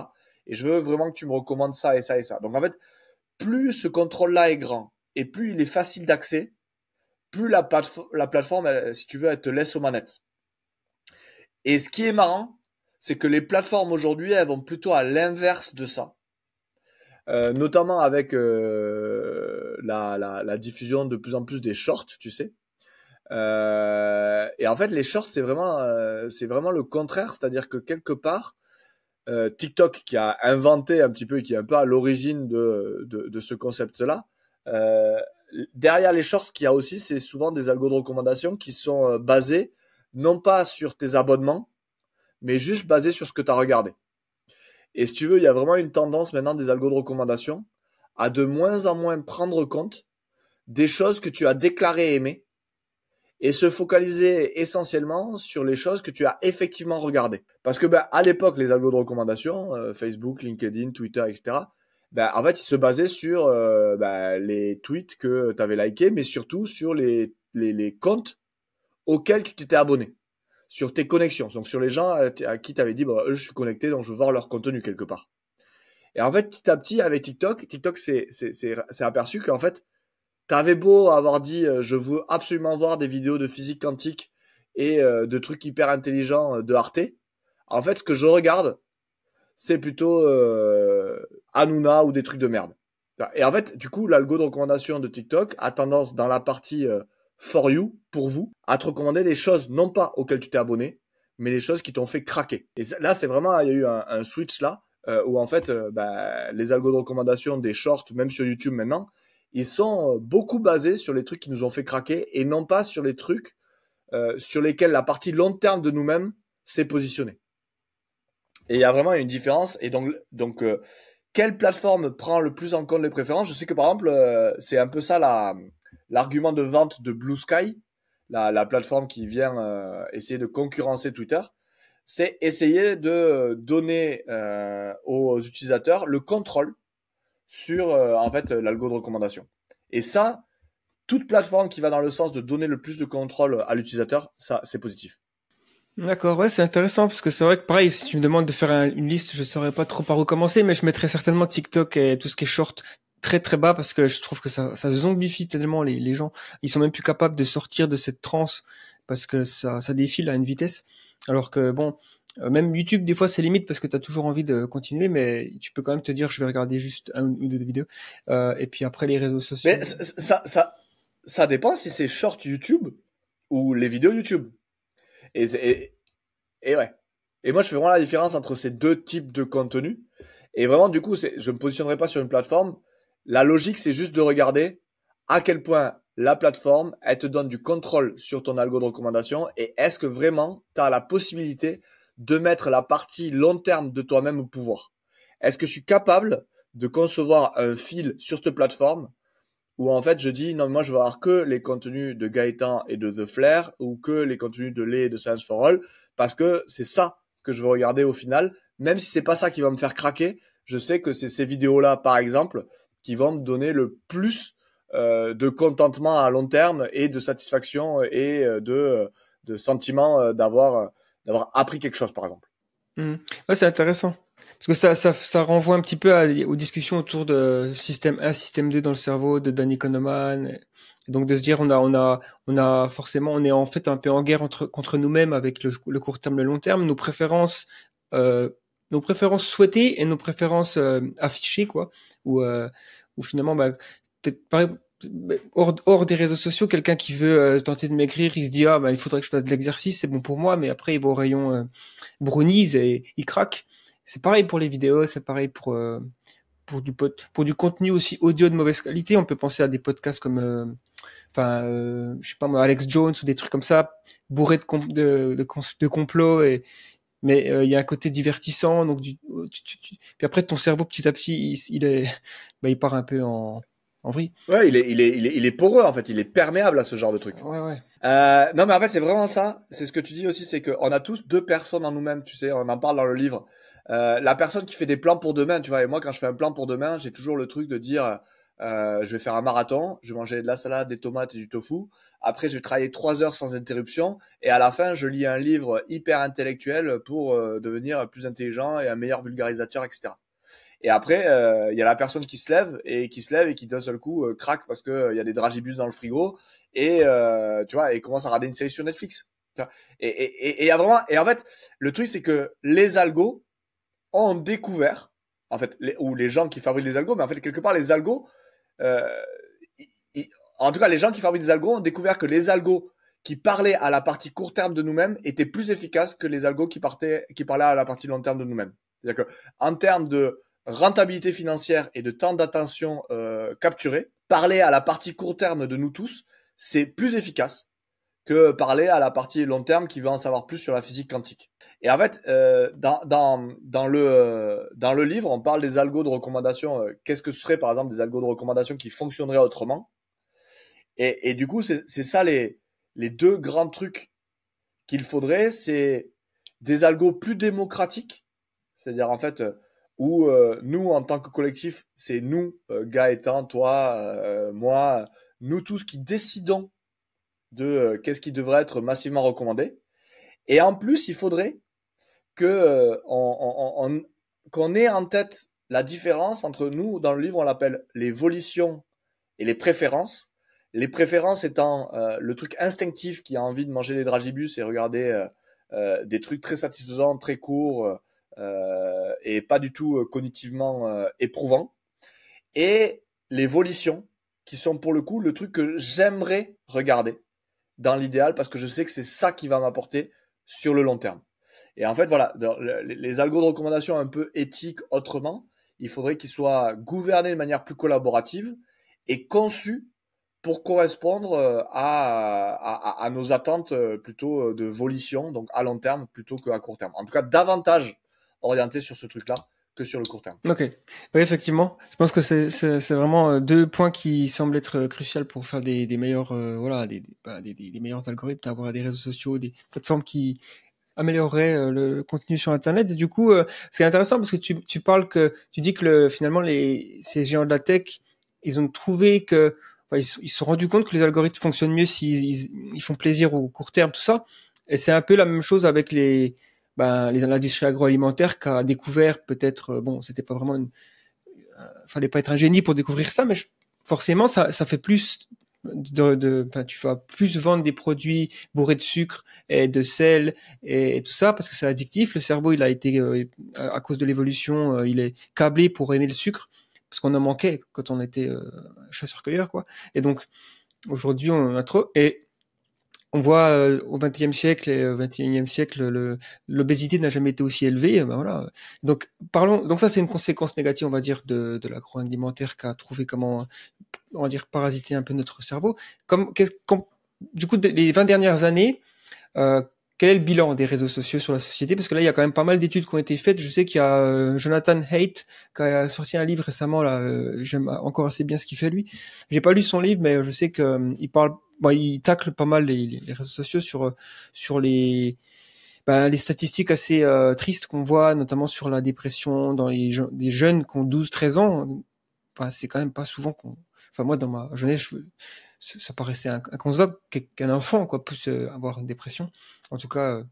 et je veux vraiment que tu me recommandes ça et ça et ça. Donc, en fait, plus ce contrôle-là est grand et plus il est facile d'accès, plus la plateforme, si tu veux, elle te laisse aux manettes. Et ce qui est marrant, c'est que les plateformes aujourd'hui, elles vont plutôt à l'inverse de ça. Notamment avec la diffusion de plus en plus des shorts, tu sais. Et en fait, les shorts, c'est vraiment le contraire, c'est-à-dire que quelque part, TikTok qui a inventé un petit peu, qui est un peu à l'origine de ce concept-là, derrière les shorts, ce qu'il y a aussi, c'est souvent des algos de recommandation qui sont basés non pas sur tes abonnements, mais juste basés sur ce que tu as regardé. Et si tu veux, il y a vraiment une tendance maintenant des algos de recommandation à de moins en moins prendre compte des choses que tu as déclarées aimer et se focaliser essentiellement sur les choses que tu as effectivement regardées. Parce que à l'époque, les algos de recommandation, Facebook, LinkedIn, Twitter, etc., en fait, ils se basaient sur les tweets que tu avais likés, mais surtout sur les comptes auxquels tu t'étais abonné, sur tes connexions, donc sur les gens à qui tu avais dit, eux, je suis connecté, donc je veux voir leur contenu quelque part. Et en fait, petit à petit, avec TikTok c'est aperçu qu'en fait, t'avais beau avoir dit je veux absolument voir des vidéos de physique quantique et de trucs hyper intelligents de Arte. En fait, ce que je regarde, c'est plutôt Hanouna ou des trucs de merde. Et en fait, du coup, l'algo de recommandation de TikTok a tendance, dans la partie for you, pour vous, à te recommander des choses non pas auxquelles tu t'es abonné, mais les choses qui t'ont fait craquer. Et là, c'est vraiment, il y a eu un switch là, où en fait, les algos de recommandation des shorts, même sur YouTube maintenant, ils sont beaucoup basés sur les trucs qui nous ont fait craquer et non pas sur les trucs sur lesquels la partie long terme de nous-mêmes s'est positionnée. Et il y a vraiment une différence. Et donc quelle plateforme prend le plus en compte les préférences? Je sais que par exemple, c'est un peu ça l'argument de vente de Blue Sky, la plateforme qui vient essayer de concurrencer Twitter. C'est essayer de donner aux utilisateurs le contrôle sur en fait l'algo de recommandation. Et ça, toute plateforme qui va dans le sens de donner le plus de contrôle à l'utilisateur, ça c'est positif. D'accord, ouais, c'est intéressant parce que c'est vrai que pareil, si tu me demandes de faire une liste, je saurais pas trop par où commencer, mais je mettrais certainement TikTok et tout ce qui est short très très bas parce que je trouve que ça zombifie tellement les gens. Ils sont même plus capables de sortir de cette transe parce que ça défile à une vitesse. Alors que bon, même YouTube, des fois, c'est limite parce que tu as toujours envie de continuer, mais tu peux quand même te dire, je vais regarder juste un ou deux vidéos. Et puis après, les réseaux sociaux. Mais ça dépend si c'est short YouTube ou les vidéos YouTube. Et ouais. Et moi, je fais vraiment la différence entre ces deux types de contenus. Et vraiment, du coup, je me positionnerai pas sur une plateforme La logique, c'est juste de regarder à quel point la plateforme, elle te donne du contrôle sur ton algo de recommandation et est-ce que vraiment tu as la possibilité de mettre la partie long terme de toi-même au pouvoir. Est-ce que je suis capable de concevoir un fil sur cette plateforme où en fait je dis non, moi je veux avoir que les contenus de Gaëtan et de The Flair ou que les contenus de Lé et de Science for All parce que c'est ça que je veux regarder au final, même si c'est pas ça qui va me faire craquer, je sais que c'est ces vidéos-là par exemple qui vont me donner le plus de contentement à long terme et de satisfaction et de sentiment d'avoir appris quelque chose par exemple. Ouais, c'est intéressant. Parce que ça renvoie un petit peu aux discussions autour de système 1, système 2 dans le cerveau de Danny Kahneman. Et donc de se dire, on a forcément, on est en fait un peu en guerre contre nous-mêmes avec le court terme, le long terme, euh, nos préférences souhaitées et nos préférences affichées, quoi. Ou finalement, bah, peut-être hors des réseaux sociaux, quelqu'un qui veut tenter de maigrir, il se dit bah il faudrait que je fasse de l'exercice, c'est bon pour moi, mais après il va au rayon brownies et il craque. C'est pareil pour les vidéos, c'est pareil pour du contenu aussi audio de mauvaise qualité. On peut penser à des podcasts comme je sais pas moi, Alex Jones ou des trucs comme ça, bourrés de complots mais il y a un côté divertissant, donc puis après ton cerveau petit à petit il part un peu en vrille. Ouais, il est poreux en fait, il est perméable à ce genre de truc. Ouais. Non mais en fait c'est vraiment ça, c'est ce que tu dis aussi, c'est qu'on a tous deux personnes en nous-mêmes, tu sais, on en parle dans le livre. La personne qui fait des plans pour demain, tu vois, et moi quand je fais un plan pour demain, j'ai toujours le truc de dire je vais faire un marathon, je vais manger de la salade, des tomates et du tofu, après je vais travailler 3 heures sans interruption, et à la fin je lis un livre hyper intellectuel pour devenir plus intelligent et un meilleur vulgarisateur, etc. Et après, il y a la personne qui se lève et qui d'un seul coup craque parce que il y a des dragibus dans le frigo et tu vois, et commence à regarder une série sur Netflix. Tu vois. Et il y a vraiment, et en fait, le truc c'est que les algos ont découvert, en fait, ou les gens qui fabriquent les algos, mais en fait quelque part les algos, euh, en tout cas les gens qui fabriquent des algos ont découvert que les algos qui parlaient à la partie court terme de nous-mêmes étaient plus efficaces que les algos qui parlaient à la partie long terme de nous-mêmes. C'est-à-dire que en termes de rentabilité financière et de temps d'attention capturé, parler à la partie court terme de nous tous, c'est plus efficace que parler à la partie long terme qui veut en savoir plus sur la physique quantique. Et en fait, dans le livre, on parle des algos de recommandation. Qu'est-ce que ce serait, par exemple, des algos de recommandation qui fonctionneraient autrement? Et du coup, c'est ça les deux grands trucs qu'il faudrait, c'est des algos plus démocratiques, c'est-à-dire en fait où nous en tant que collectif, c'est nous, Gaëtan, toi, moi, nous tous qui décidons de qu'est-ce qui devrait être massivement recommandé. Et en plus, il faudrait que qu'on ait en tête la différence entre nous, dans le livre, on l'appelle les volitions et les préférences. Les préférences étant le truc instinctif qui a envie de manger des dragibus et regarder des trucs très satisfaisants, très courts et pas du tout cognitivement éprouvants. Et les volitions qui sont pour le coup le truc que j'aimerais regarder dans l'idéal parce que je sais que c'est ça qui va m'apporter sur le long terme. Et en fait, voilà, les algos de recommandation un peu éthiques autrement, il faudrait qu'ils soient gouvernés de manière plus collaborative et conçus pour correspondre à nos attentes plutôt de volition, donc à long terme plutôt qu'à court terme. En tout cas, davantage orienté sur ce truc-là que sur le court terme. Ok, oui, effectivement. Je pense que c'est vraiment deux points qui semblent être cruciaux pour faire des meilleurs des meilleurs algorithmes, d'avoir des réseaux sociaux, des plateformes qui amélioreraient le contenu sur Internet. Et du coup, c'est intéressant parce que tu dis que finalement ces géants de la tech, ils ont trouvé que ils se sont rendus compte que les algorithmes fonctionnent mieux s'ils font plaisir au court terme, tout ça. Et c'est un peu la même chose avec l'industrie agroalimentaire qui a découvert peut-être c'était pas vraiment fallait pas être un génie pour découvrir ça, mais forcément ça fait plus tu vas plus vendre des produits bourrés de sucre et de sel et tout ça parce que c'est addictif. Le cerveau il a été à cause de l'évolution il est câblé pour aimer le sucre parce qu'on en manquait quand on était chasseur-cueilleur quoi. Et donc aujourd'hui on en a trop on voit au XXe siècle et au XXIe siècle, l'obésité n'a jamais été aussi élevée. Ben voilà. Donc donc ça c'est une conséquence négative, on va dire, de l'agroalimentaire qui a trouvé comment, on va dire, parasiter un peu notre cerveau. Du coup, les 20 dernières années, quel est le bilan des réseaux sociaux sur la société? Parce que là, il y a quand même pas mal d'études qui ont été faites. Je sais qu'il y a Jonathan Haidt qui a sorti un livre récemment. Là, j'aime encore assez bien ce qu'il fait lui. J'ai pas lu son livre, mais je sais que il parle, bon, il tacle pas mal les réseaux sociaux sur les statistiques assez tristes qu'on voit, notamment sur la dépression dans les jeunes qui ont 12-13 ans. Enfin, c'est quand même pas souvent enfin, moi, dans ma jeunesse, ça paraissait inconcevable qu'un enfant, quoi, puisse avoir une dépression. En tout cas,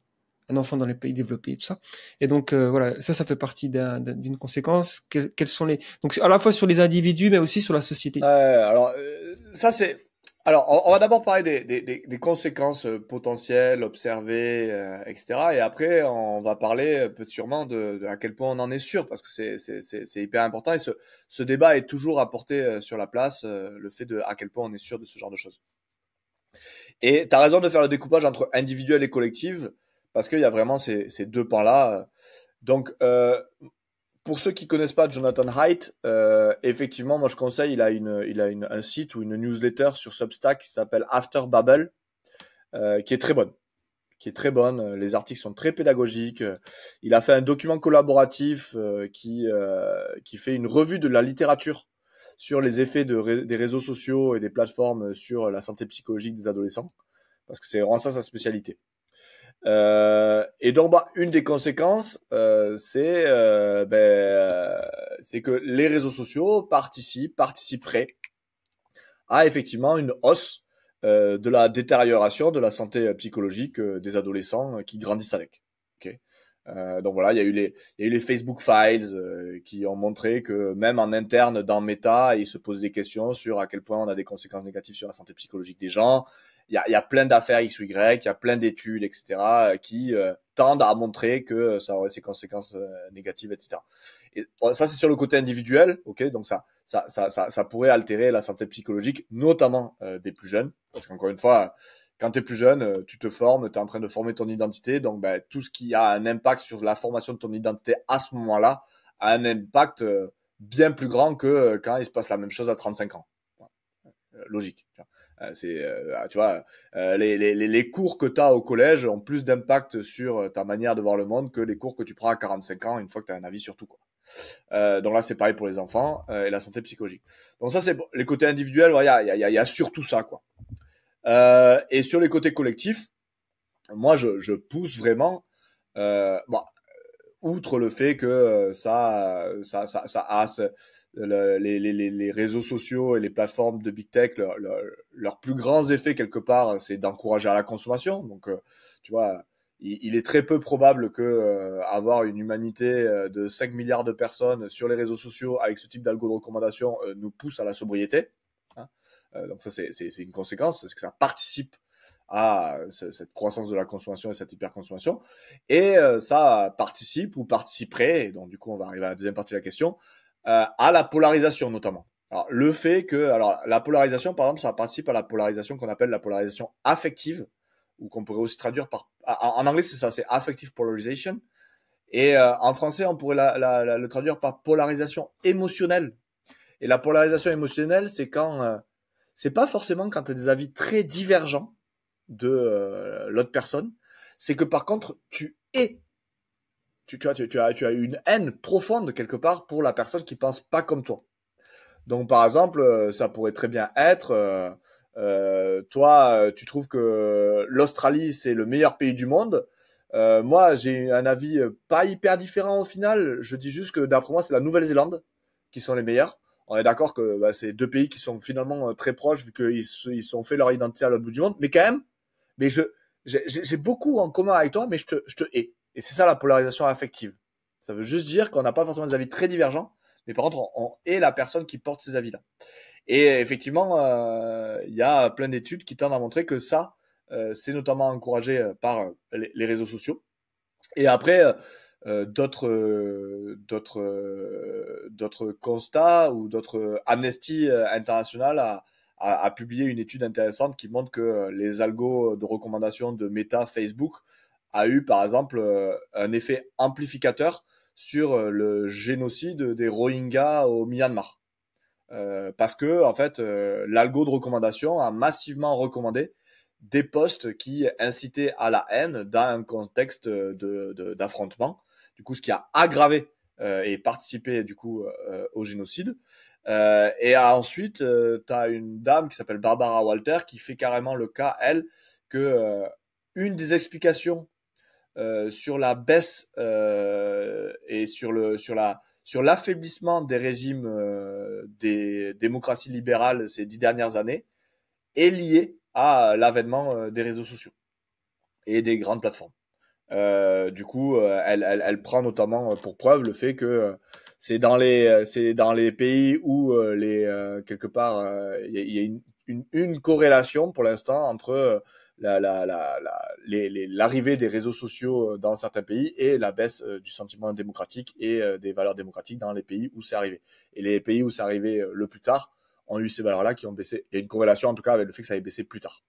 un enfant dans les pays développés et tout ça. Et donc, voilà, ça fait partie d'une conséquence. Quelles sont donc, à la fois sur les individus, mais aussi sur la société. Alors, ça c'est. Alors, on va d'abord parler des conséquences potentielles, observées, etc. Et après, on va parler sûrement de à quel point on en est sûr, parce que c'est hyper important. Et ce débat est toujours apporté sur la place, le fait de à quel point on est sûr de ce genre de choses. Et tu as raison de faire le découpage entre individuel et collectif, parce qu'il y a vraiment ces deux pans-là. Donc, pour ceux qui connaissent pas Jonathan Haidt, effectivement, moi je conseille, il a un site ou une newsletter sur Substack qui s'appelle After Babel, qui est très bonne. Les articles sont très pédagogiques. Il a fait un document collaboratif qui fait une revue de la littérature sur les effets des réseaux sociaux et des plateformes sur la santé psychologique des adolescents, parce que c'est vraiment ça sa spécialité. Et donc, une des conséquences, c'est que les réseaux sociaux participeraient à effectivement une hausse de la détérioration de la santé psychologique des adolescents qui grandissent avec. Okay. Donc voilà, il y a eu les Facebook Files qui ont montré que même en interne dans Meta, ils se posent des questions sur à quel point on a des conséquences négatives sur la santé psychologique des gens. Il y a plein d'affaires X ou Y, il y a plein d'études, etc., qui tendent à montrer que ça aurait ses conséquences négatives, etc. Et ça, c'est sur le côté individuel, ok. Donc ça pourrait altérer la santé psychologique, notamment des plus jeunes, parce qu'encore une fois, quand tu es plus jeune, tu te formes, tu es en train de former ton identité, donc tout ce qui a un impact sur la formation de ton identité à ce moment-là a un impact bien plus grand que quand il se passe la même chose à 35 ans. Logique. Tu vois, les cours que tu as au collège ont plus d'impact sur ta manière de voir le monde que les cours que tu prends à 45 ans une fois que tu as un avis sur tout, quoi. Donc là, c'est pareil pour les enfants et la santé psychologique. Donc ça, c'est les côtés individuels. Il y a surtout ça, quoi. Et sur les côtés collectifs, moi, je pousse vraiment. Outre le fait que les réseaux sociaux et les plateformes de big tech, leurs plus grands effets quelque part, c'est d'encourager à la consommation. Donc, tu vois, il est très peu probable que avoir une humanité de 5 milliards de personnes sur les réseaux sociaux avec ce type d'algo de recommandation nous pousse à la sobriété. Hein. Donc ça, c'est une conséquence, c'est que ça participe à cette croissance de la consommation et cette hyperconsommation. Et ça participe ou participerait, et donc du coup on va arriver à la deuxième partie de la question, à la polarisation notamment. Alors le fait que, la polarisation par exemple, ça participe à la polarisation qu'on appelle la polarisation affective, ou qu'on pourrait aussi traduire par, en anglais c'est ça, c'est affective polarization, et en français on pourrait le traduire par polarisation émotionnelle. Et la polarisation émotionnelle, c'est quand, c'est pas forcément quand tu as des avis très divergents de l'autre personne, c'est que par contre tu as une haine profonde quelque part pour la personne qui pense pas comme toi. Donc par exemple, ça pourrait très bien être toi, tu trouves que l'Australie c'est le meilleur pays du monde. Moi, j'ai un avis pas hyper différent au final. Je dis juste que d'après moi, c'est la Nouvelle-Zélande qui sont les meilleurs. On est d'accord que c'est deux pays qui sont finalement très proches vu qu'ils sont fait leur identité à l'autre bout du monde. Mais quand même, j'ai beaucoup en commun avec toi, mais je te hais. Et c'est ça la polarisation affective. Ça veut juste dire qu'on n'a pas forcément des avis très divergents, mais par contre, on hait la personne qui porte ces avis-là. Et effectivement, il y a plein d'études qui tendent à montrer que ça, c'est notamment encouragé par les réseaux sociaux. Et après, d'autres constats ou d'autres Amnesty International a publié une étude intéressante qui montre que les algos de recommandation de Meta, Facebook, a eu par exemple un effet amplificateur sur le génocide des Rohingyas au Myanmar. Parce que en fait, l'algo de recommandation a massivement recommandé des posts qui incitaient à la haine dans un contexte d'affrontement. Du coup, ce qui a aggravé et participé du coup au génocide. Et ensuite, tu as une dame qui s'appelle Barbara Walter qui fait carrément le cas, elle, que une des explications sur la baisse et sur l'affaiblissement des régimes des démocraties libérales ces 10 dernières années est liée à l'avènement des réseaux sociaux et des grandes plateformes. Du coup, elle prend notamment pour preuve le fait que c'est dans les pays où quelque part il y a une corrélation pour l'instant entre l'arrivée des réseaux sociaux dans certains pays et la baisse du sentiment démocratique et des valeurs démocratiques dans les pays où c'est arrivé. Et les pays où c'est arrivé le plus tard ont eu ces valeurs-là qui ont baissé. Il y a une corrélation en tout cas avec le fait que ça ait baissé plus tard.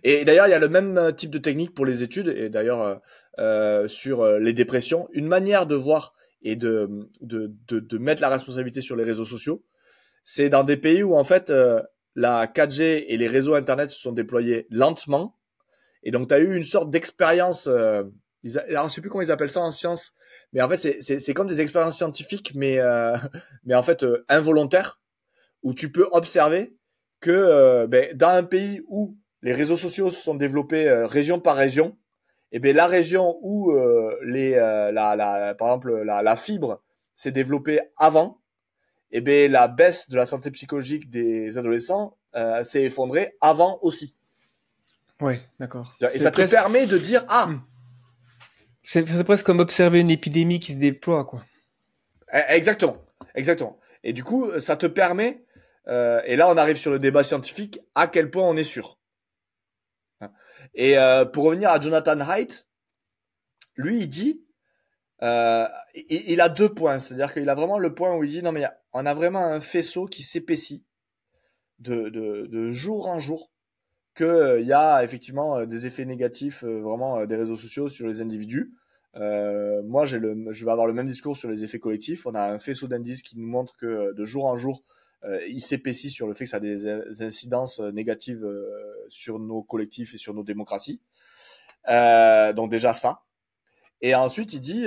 Et d'ailleurs, il y a le même type de technique pour les études, et d'ailleurs sur les dépressions. Une manière de voir et de mettre la responsabilité sur les réseaux sociaux, c'est dans des pays où en fait la 4G et les réseaux Internet se sont déployés lentement. Et donc, tu as eu une sorte d'expérience, alors je sais plus comment ils appellent ça en science, mais en fait, c'est comme des expériences scientifiques, mais en fait involontaires, où tu peux observer que dans un pays où les réseaux sociaux se sont développés région par région, et bien la région où par exemple la fibre s'est développée avant, et bien la baisse de la santé psychologique des adolescents s'est effondrée avant aussi. Ouais, d'accord. Et ça te permet de dire c'est presque comme observer une épidémie qui se déploie, quoi. Exactement. Et du coup, ça te permet, et là on arrive sur le débat scientifique, à quel point on est sûr. Et pour revenir à Jonathan Haidt, lui il dit, il a 2 points, c'est-à-dire qu'il a vraiment le point où il dit non mais on a vraiment un faisceau qui s'épaissit de jour en jour, que il y a effectivement des effets négatifs vraiment des réseaux sociaux sur les individus. Moi je vais avoir le même discours sur les effets collectifs. On a un faisceau d'indices qui nous montre que de jour en jour il s'épaissit sur le fait que ça a des incidences négatives sur nos collectifs et sur nos démocraties. Donc déjà ça. Et ensuite il dit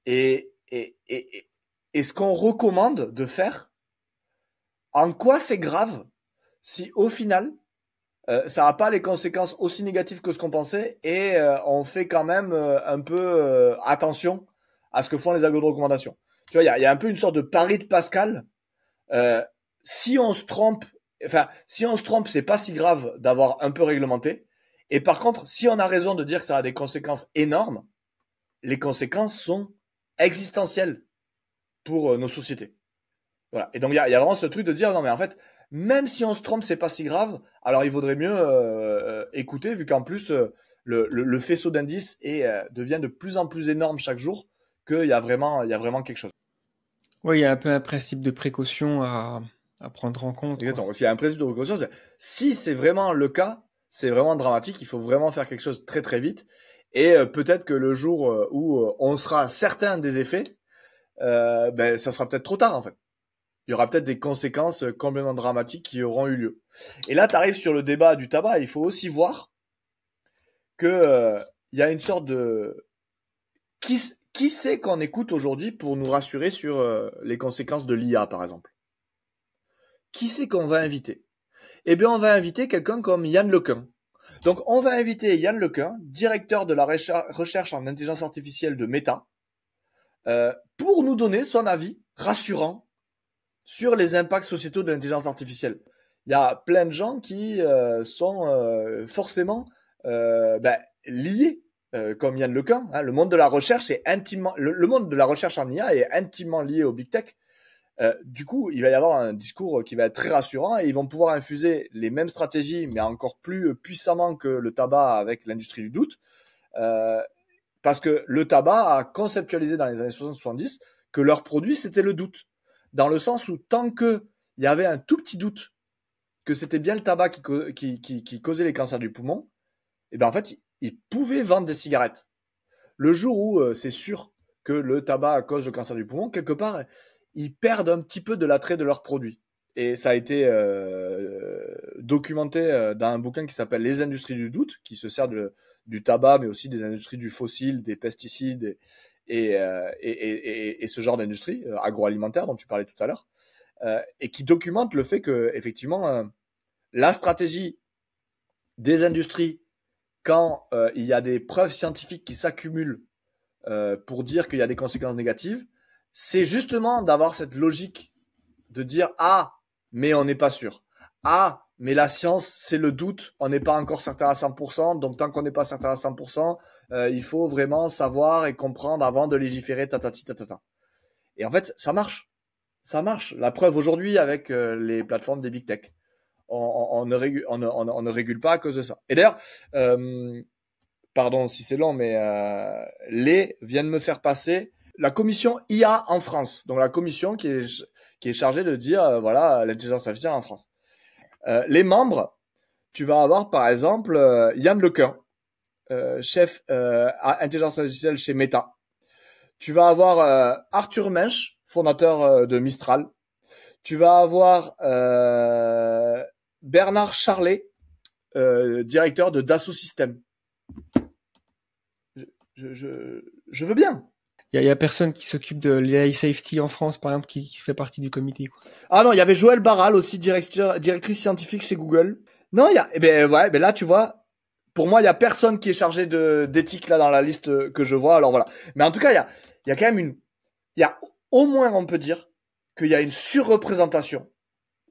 et ce qu'on recommande de faire, en quoi c'est grave si au final ça n'a pas les conséquences aussi négatives que ce qu'on pensait, et on fait quand même un peu attention à ce que font les algos de recommandation. Tu vois, il y a un peu une sorte de pari de Pascal. Si on se trompe, c'est pas si grave d'avoir un peu réglementé. Et par contre, si on a raison de dire que ça a des conséquences énormes, les conséquences sont existentielles pour nos sociétés. Voilà. Et donc il y a vraiment ce truc de dire non mais en fait, même si on se trompe, c'est pas si grave. Alors il vaudrait mieux écouter, vu qu'en plus le faisceau d'indices devient de plus en plus énorme chaque jour, qu'il y a vraiment quelque chose. Oui, il y a un peu un principe de précaution à prendre en compte. Exactement. Il y a un principe de précaution. Si c'est vraiment le cas, c'est vraiment dramatique. Il faut vraiment faire quelque chose très très vite. Et peut-être que le jour où on sera certain des effets, ça sera peut-être trop tard en fait. Il y aura peut-être des conséquences complètement dramatiques qui auront eu lieu. Et là, tu arrives sur le débat du tabac. Il faut aussi voir que y a une sorte de qui c'est qu'on écoute aujourd'hui pour nous rassurer sur les conséquences de l'IA, par exemple. Qui c'est qu'on va inviter? Eh bien, on va inviter quelqu'un comme Yann LeCun. Donc, on va inviter Yann LeCun, directeur de la recherche en intelligence artificielle de Meta, pour nous donner son avis rassurant sur les impacts sociétaux de l'intelligence artificielle. Il y a plein de gens qui sont forcément liés, comme Yann LeCun. Hein, le monde de la recherche est intimement, le monde de la recherche en IA est intimement lié au big tech. Du coup, il va y avoir un discours qui va être très rassurant, et ils vont pouvoir infuser les mêmes stratégies, mais encore plus puissamment que le tabac avec l'industrie du doute, parce que le tabac a conceptualisé dans les années 60-70 que leur produit, c'était le doute. Dans le sens où tant qu'il il y avait un tout petit doute que c'était bien le tabac qui causait les cancers du poumon, et ben en fait, ils pouvaient vendre des cigarettes. Le jour où c'est sûr que le tabac cause le cancer du poumon, quelque part, ils perdent un petit peu de l'attrait de leurs produits. Et ça a été documenté dans un bouquin qui s'appelle Les industries du doute, qui se sert du tabac, mais aussi des industries du fossile, des pesticides et ce genre d'industrie agroalimentaire dont tu parlais tout à l'heure, et qui documente le fait que effectivement la stratégie des industries quand il y a des preuves scientifiques qui s'accumulent pour dire qu'il y a des conséquences négatives, c'est justement d'avoir cette logique de dire ah mais on n'est pas sûr, ah mais la science c'est le doute, on n'est pas encore certain à 100%, donc tant qu'on n'est pas certain à 100%, il faut vraiment savoir et comprendre avant de légiférer tatati tatata. Et en fait ça marche. La preuve aujourd'hui avec les plateformes des big tech. On ne régule pas à cause de ça. Et d'ailleurs, pardon si c'est long, mais les viennent me faire passer la commission IA en France. Donc la commission qui est chargée de dire voilà l'intelligence artificielle en France. Les membres, tu vas avoir par exemple Yann Lequin, chef intelligence artificielle chez Meta. Tu vas avoir Arthur Mensch, fondateur de Mistral. Tu vas avoir Bernard Charlet, directeur de Dassault Systèmes. Je veux bien. Il y a personne qui s'occupe de l'AI Safety en France, par exemple, qui fait partie du comité, quoi. Ah non, il y avait Joëlle Barral aussi, directrice scientifique chez Google. Non, là, tu vois, pour moi, il y a personne qui est chargé d'éthique là dans la liste que je vois. Alors voilà. Mais en tout cas, il y a quand même au moins, on peut dire qu'il y a une surreprésentation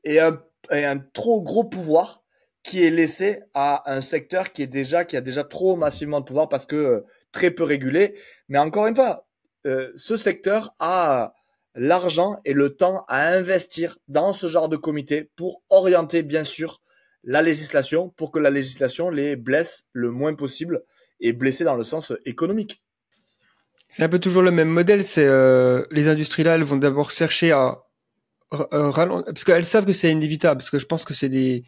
et un trop gros pouvoir qui est laissé à un secteur qui a déjà trop massivement de pouvoir parce que très peu régulé. Mais encore une fois, ce secteur a l'argent et le temps à investir dans ce genre de comité pour orienter bien sûr la législation pour que la législation les blesse le moins possible et blesser dans le sens économique. C'est un peu toujours le même modèle, c'est les industries là, elles vont d'abord chercher à parce qu'elles savent que c'est inévitable, parce que je pense que c'était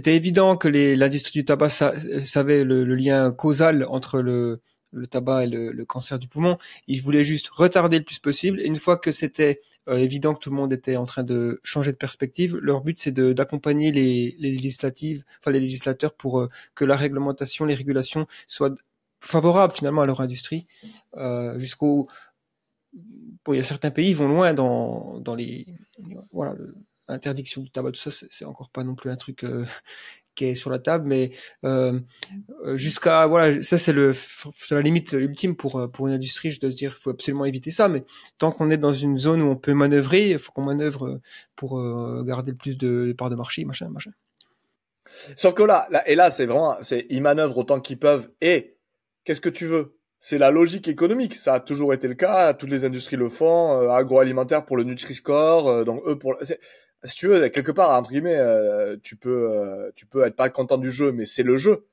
évident que l'industrie du tabac savait le lien causal entre le tabac et le cancer du poumon. Ils voulaient juste retarder le plus possible. Et une fois que c'était évident que tout le monde était en train de changer de perspective, leur but c'est d'accompagner les législateurs pour que la réglementation, les régulations soient favorables finalement à leur industrie, jusqu'au bon, il y a certains pays qui vont loin dans les voilà l'interdiction du tabac, tout ça c'est encore pas non plus un truc qui est sur la table, mais jusqu'à voilà, ça c'est la limite ultime pour une industrie. Je dois se dire il faut absolument éviter ça, mais tant qu'on est dans une zone où on peut manœuvrer, il faut qu'on manœuvre pour garder le plus de parts de marché, machin. Sauf que là ils manœuvrent autant qu'ils peuvent. Et qu'est-ce que tu veux? C'est la logique économique. Ça a toujours été le cas. Toutes les industries le font. Agroalimentaire pour le Nutri-Score. Donc eux si tu veux, quelque part, entre guillemets, tu peux être pas content du jeu, mais c'est le jeu.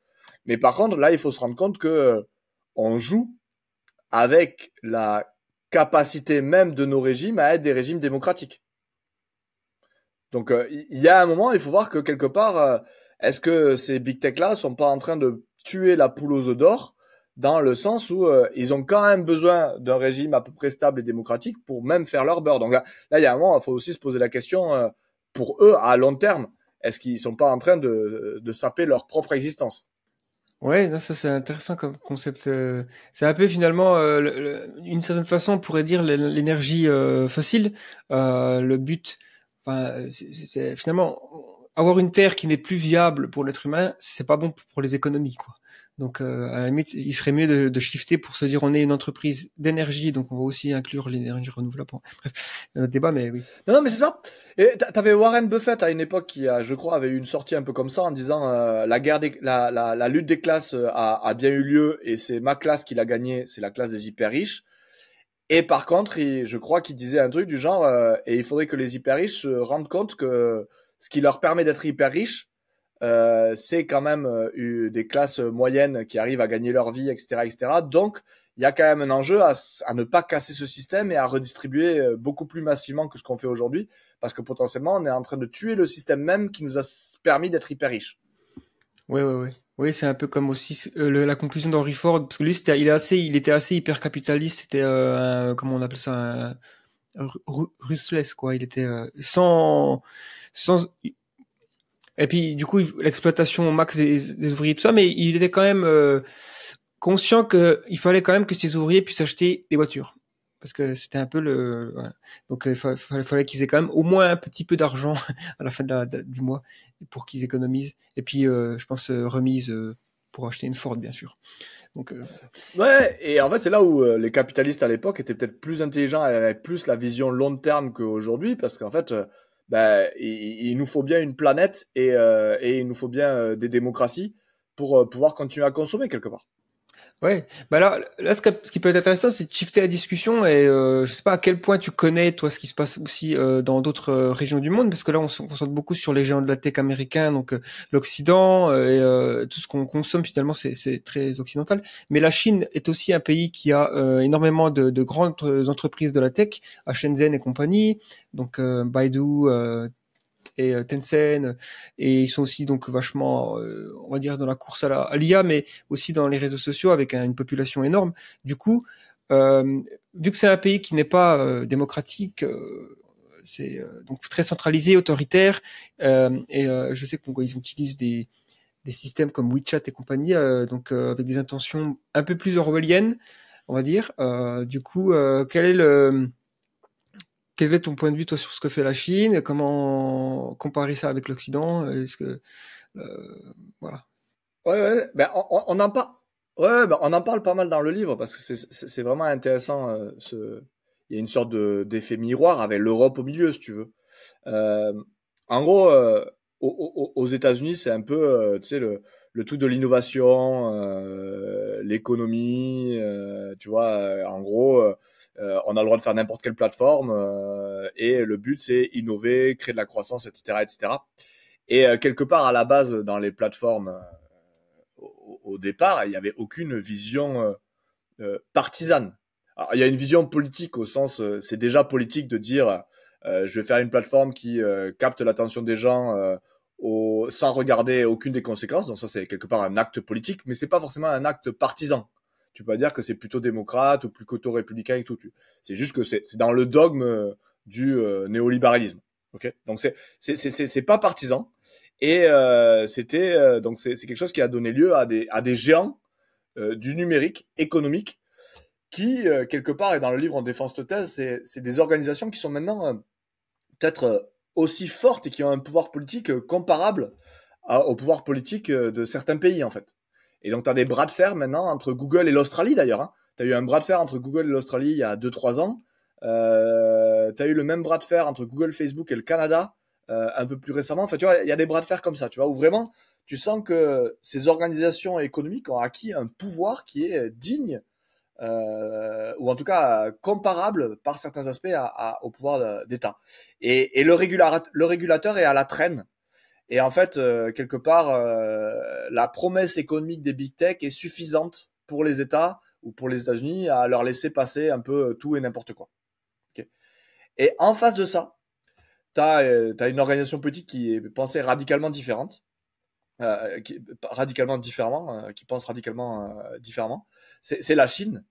Mais par contre, là, il faut se rendre compte que on joue avec la capacité même de nos régimes à être des régimes démocratiques. Donc, il y a un moment, il faut voir que quelque part, est-ce que ces big tech-là sont pas en train de tuer la poule aux œufs d'or, dans le sens où ils ont quand même besoin d'un régime à peu près stable et démocratique pour même faire leur beurre. Donc là, il y a un moment, il faut aussi se poser la question, pour eux, à long terme, est-ce qu'ils sont pas en train de saper leur propre existence? Ouais, ça c'est intéressant comme concept. C'est un peu finalement, une certaine façon, on pourrait dire l'énergie fossile. Le but, enfin, c'est finalement avoir une terre qui n'est plus viable pour l'être humain, c'est pas bon pour les économies, quoi. Donc, à la limite, il serait mieux de shifter pour se dire on est une entreprise d'énergie, donc on va aussi inclure l'énergie renouvelable. Bref, un autre débat, mais oui. Non, mais c'est ça. Et t'avais Warren Buffett à une époque qui, je crois, avait eu une sortie un peu comme ça en disant la lutte des classes a bien eu lieu et c'est ma classe qui l'a gagnée, c'est la classe des hyper riches. Et par contre, je crois qu'il disait un truc du genre et il faudrait que les hyper riches se rendent compte que ce qui leur permet d'être hyper riches, c'est quand même des classes moyennes qui arrivent à gagner leur vie, etc., etc. Donc, il y a quand même un enjeu à ne pas casser ce système et à redistribuer beaucoup plus massivement que ce qu'on fait aujourd'hui, parce que potentiellement, on est en train de tuer le système même qui nous a permis d'être hyper riches. Ouais. Oui, c'est un peu comme aussi la conclusion d'Henry Ford, parce que lui, il était assez hyper capitaliste. C'était comment on appelle ça, ruthless, quoi. Il était sans. Et puis, du coup, l'exploitation au max des ouvriers, tout ça, mais il était quand même conscient qu'il fallait quand même que ces ouvriers puissent acheter des voitures. Parce que c'était un peu voilà. Donc, il fallait qu'ils aient quand même au moins un petit peu d'argent à la fin du mois pour qu'ils économisent. Et puis, je pense, remise pour acheter une Ford, bien sûr. Donc, Ouais, et en fait, c'est là où les capitalistes à l'époque étaient peut-être plus intelligents et avaient plus la vision long terme qu'aujourd'hui, parce qu'en fait, il nous faut bien une planète et il nous faut bien des démocraties pour pouvoir continuer à consommer quelque part. ouais, bah là, ce qui peut être intéressant, c'est de shifter la discussion et je sais pas à quel point tu connais toi ce qui se passe aussi dans d'autres régions du monde, parce que là on se concentre beaucoup sur les géants de la tech américains, donc l'Occident et tout ce qu'on consomme finalement c'est très occidental. Mais la Chine est aussi un pays qui a énormément de grandes entreprises de la tech, à Shenzhen et compagnie, donc Baidu. Et Tencent, et ils sont aussi donc vachement, on va dire, dans la course à l'IA, mais aussi dans les réseaux sociaux avec une population énorme. Du coup, vu que c'est un pays qui n'est pas démocratique, c'est donc très centralisé, autoritaire, et je sais qu'ils utilisent des systèmes comme WeChat et compagnie, donc avec des intentions un peu plus orwelliennes, on va dire. Du coup, quel est ton point de vue, toi, sur ce que fait la Chine? Comment comparer ça avec l'Occident? Est-ce que, voilà. Ouais, ben on en parle. Ouais, ben on en parle pas mal dans le livre parce que c'est vraiment intéressant. Il y a une sorte d'effet miroir avec l'Europe au milieu, si tu veux. Euh, En gros, aux États-Unis, c'est un peu, tu sais, le truc de l'innovation, l'économie, tu vois. En gros, on a le droit de faire n'importe quelle plateforme et le but, c'est innover, créer de la croissance, etc., etc. Et quelque part, à la base, dans les plateformes, au départ, il n'y avait aucune vision partisane. Alors, il y a une vision politique au sens, c'est déjà politique de dire je vais faire une plateforme qui capte l'attention des gens sans regarder aucune des conséquences. Donc ça, c'est quelque part un acte politique, mais c'est pas forcément un acte partisan. Tu peux pas dire que c'est plutôt démocrate ou plutôt républicain et tout. C'est juste que c'est dans le dogme du néolibéralisme. Ok, donc c'est pas partisan et c'était donc c'est quelque chose qui a donné lieu à des géants du numérique économique qui, quelque part, et dans le livre on défend cette thèse, c'est des organisations qui sont maintenant peut-être aussi fortes et qui ont un pouvoir politique comparable au pouvoir politique de certains pays, en fait. Et donc, tu as des bras de fer maintenant entre Google et l'Australie, d'ailleurs. Hein. Tu as eu un bras de fer entre Google et l'Australie il y a 2-3 ans. Tu as eu le même bras de fer entre Google, Facebook et le Canada un peu plus récemment. Enfin, tu vois, il y a des bras de fer comme ça, tu vois, où vraiment, tu sens que ces organisations économiques ont acquis un pouvoir qui est digne ou en tout cas comparable par certains aspects au pouvoir d'État. Et le régulateur est à la traîne. Et en fait, quelque part, la promesse économique des big tech est suffisante pour les États ou pour les États-Unis à leur laisser passer un peu tout et n'importe quoi. Okay. Et en face de ça, t'as une organisation politique qui est pensée radicalement différente. Qui pense radicalement différemment. C'est la Chine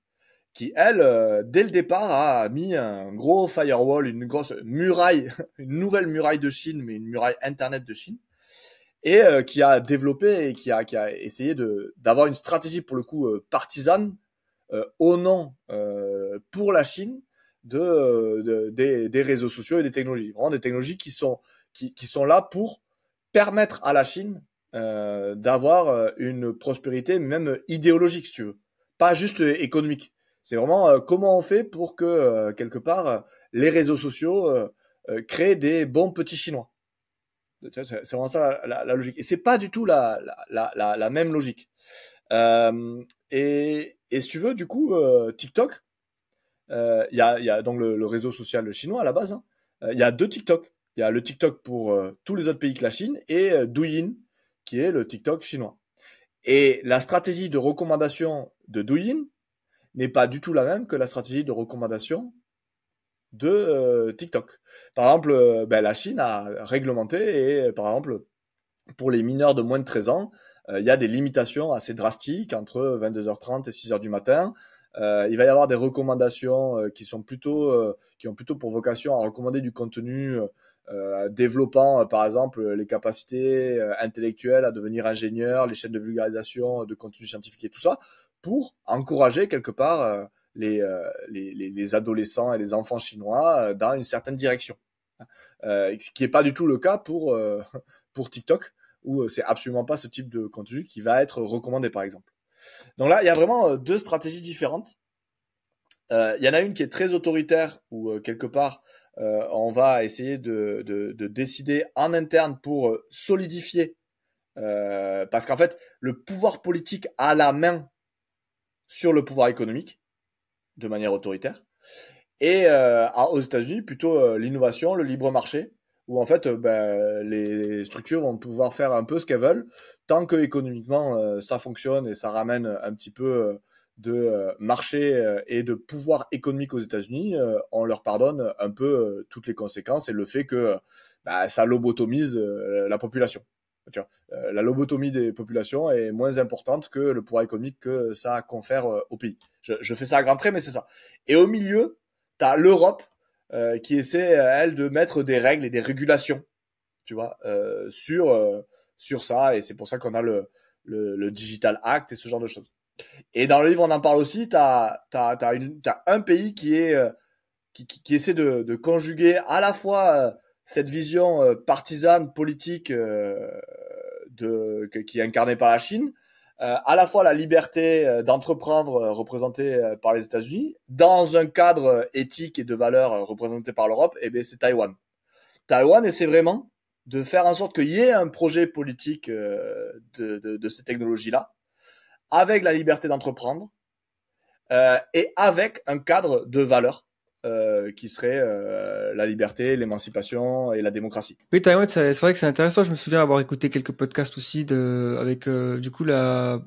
qui, elle, dès le départ, a mis un gros firewall, une grosse muraille, une nouvelle muraille de Chine, mais une muraille Internet de Chine, et qui a développé et qui a essayé d'avoir une stratégie, pour le coup, partisane, au nom, pour la Chine, des réseaux sociaux et des technologies. Vraiment des technologies qui sont là pour permettre à la Chine d'avoir une prospérité même idéologique, si tu veux. Pas juste économique. C'est vraiment comment on fait pour que, quelque part, les réseaux sociaux créent des bons petits Chinois. C'est vraiment ça la logique. Et c'est pas du tout la même logique. Et si tu veux, du coup, TikTok, il y a donc le réseau social chinois à la base. Hein. Il y a deux TikTok. Il y a le TikTok pour tous les autres pays que la Chine et Douyin, qui est le TikTok chinois. Et la stratégie de recommandation de Douyin n'est pas du tout la même que la stratégie de recommandation de TikTok. Par exemple, la Chine a réglementé et par exemple, pour les mineurs de moins de 13 ans, il y a des limitations assez drastiques entre 22h30 et 6h du matin. Il va y avoir des recommandations qui ont plutôt pour vocation à recommander du contenu développant par exemple les capacités intellectuelles à devenir ingénieur, les chaînes de vulgarisation de contenu scientifique et tout ça, pour encourager quelque part les adolescents et les enfants chinois dans une certaine direction. Ce qui n'est pas du tout le cas pour TikTok, où c'est absolument pas ce type de contenu qui va être recommandé par exemple. Donc là, il y a vraiment deux stratégies différentes. Il y en a une qui est très autoritaire, où quelque part, on va essayer de décider en interne pour solidifier, parce qu'en fait, le pouvoir politique a la main sur le pouvoir économique, de manière autoritaire. Et aux États-Unis, plutôt l'innovation, le libre marché, où en fait, les structures vont pouvoir faire un peu ce qu'elles veulent, tant que économiquement ça fonctionne et ça ramène un petit peu de marché et de pouvoir économique aux États-Unis, on leur pardonne un peu toutes les conséquences et le fait que ça lobotomise la population. Tu vois, la lobotomie des populations est moins importante que le pouvoir économique que ça confère au pays. Je fais ça à grands traits, mais c'est ça. Et au milieu, tu as l'Europe qui essaie, elle, de mettre des règles et des régulations, tu vois, sur ça. Et c'est pour ça qu'on a le Digital Act et ce genre de choses. Et dans le livre, on en parle aussi. T'as un pays qui essaie de conjuguer à la fois cette vision partisane politique qui est incarnée par la Chine, à la fois la liberté d'entreprendre représentée par les États-Unis, dans un cadre éthique et de valeurs représenté par l'Europe, et bien c'est Taïwan. Taïwan essaie vraiment de faire en sorte qu'il y ait un projet politique de ces technologies-là, avec la liberté d'entreprendre et avec un cadre de valeurs qui serait la liberté, l'émancipation et la démocratie. Oui, Taïwan, c'est vrai que c'est intéressant. Je me souviens avoir écouté quelques podcasts aussi avec du coup la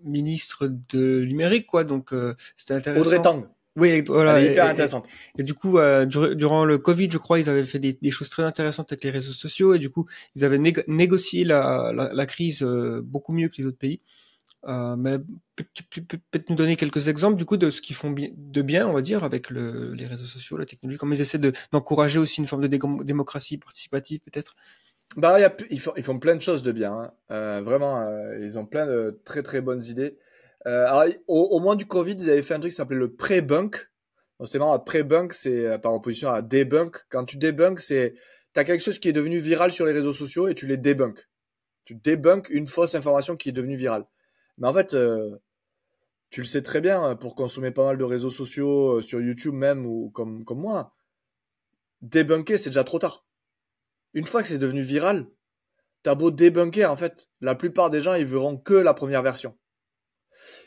ministre de numérique, quoi. Donc c'était intéressant. Audrey Tang. Oui, voilà. Elle est hyper intéressante. Et du coup, durant le Covid, je crois, ils avaient fait des choses très intéressantes avec les réseaux sociaux et du coup, ils avaient négocié la crise beaucoup mieux que les autres pays. Mais tu peux peut-être nous donner quelques exemples du coup de ce qu'ils font de bien, on va dire, avec les réseaux sociaux, la technologie, comment ils essaient d'encourager aussi une forme de démocratie participative peut-être. Ils font plein de choses de bien, hein. Vraiment, ils ont plein de très très bonnes idées. Alors, au moment du Covid, ils avaient fait un truc qui s'appelait le pré-bunk. Donc, c'était marrant, pré-bunk, c'est par opposition à debunk. Quand tu debunk, t'as quelque chose qui est devenu viral sur les réseaux sociaux et tu les debunk. Tu debunk une fausse information qui est devenue virale. Mais en fait, tu le sais très bien, pour consommer pas mal de réseaux sociaux, sur YouTube même, ou comme moi, débunker, c'est déjà trop tard. Une fois que c'est devenu viral, t'as beau débunker, en fait, la plupart des gens, ils verront que la première version.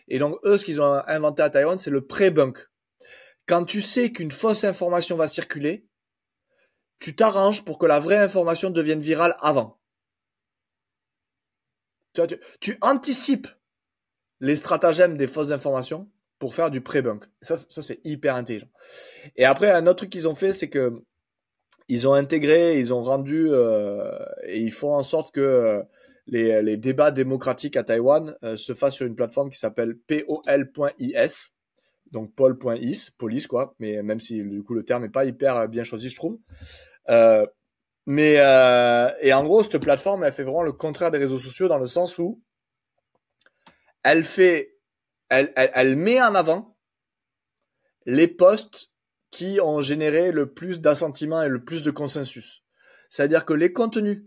Et donc, eux, ce qu'ils ont inventé à Taïwan, c'est le pré-bunk. Quand tu sais qu'une fausse information va circuler, tu t'arranges pour que la vraie information devienne virale avant. Tu anticipes les stratagèmes des fausses informations pour faire du pré-bunk. Ça c'est hyper intelligent. Et après, un autre truc qu'ils ont fait, c'est que ils ont intégré, ils ont rendu et ils font en sorte que les débats démocratiques à Taïwan se fassent sur une plateforme qui s'appelle pol.is, donc pol.is, police quoi, mais même si du coup le terme n'est pas hyper bien choisi, je trouve. Et en gros, cette plateforme, elle fait vraiment le contraire des réseaux sociaux dans le sens où elle met en avant les posts qui ont généré le plus d'assentiment et le plus de consensus. C'est-à-dire que les contenus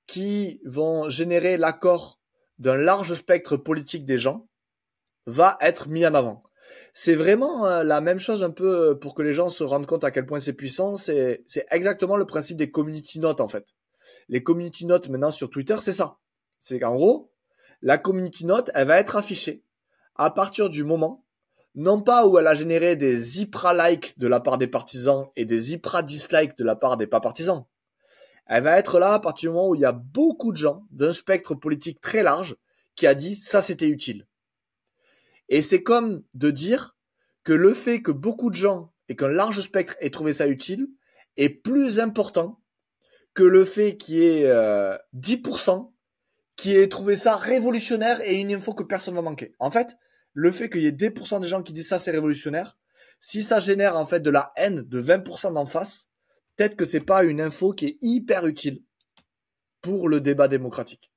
qui vont générer l'accord d'un large spectre politique des gens va être mis en avant. C'est vraiment la même chose un peu pour que les gens se rendent compte à quel point c'est puissant. C'est exactement le principe des community notes en fait. Les community notes maintenant sur Twitter, c'est ça. C'est qu'en gros, la community note, elle va être affichée à partir du moment, non pas où elle a généré des hyper likes de la part des partisans et des hyper dislikes de la part des pas partisans. Elle va être là à partir du moment où il y a beaucoup de gens d'un spectre politique très large qui a dit ça c'était utile. Et c'est comme de dire que le fait que beaucoup de gens et qu'un large spectre aient trouvé ça utile est plus important que le fait qu'il y ait 10% qui aient trouvé ça révolutionnaire et une info que personne ne va manquer. En fait, le fait qu'il y ait 10% des gens qui disent ça c'est révolutionnaire, si ça génère en fait de la haine de 20% d'en face, peut-être que c'est pas une info qui est hyper utile pour le débat démocratique.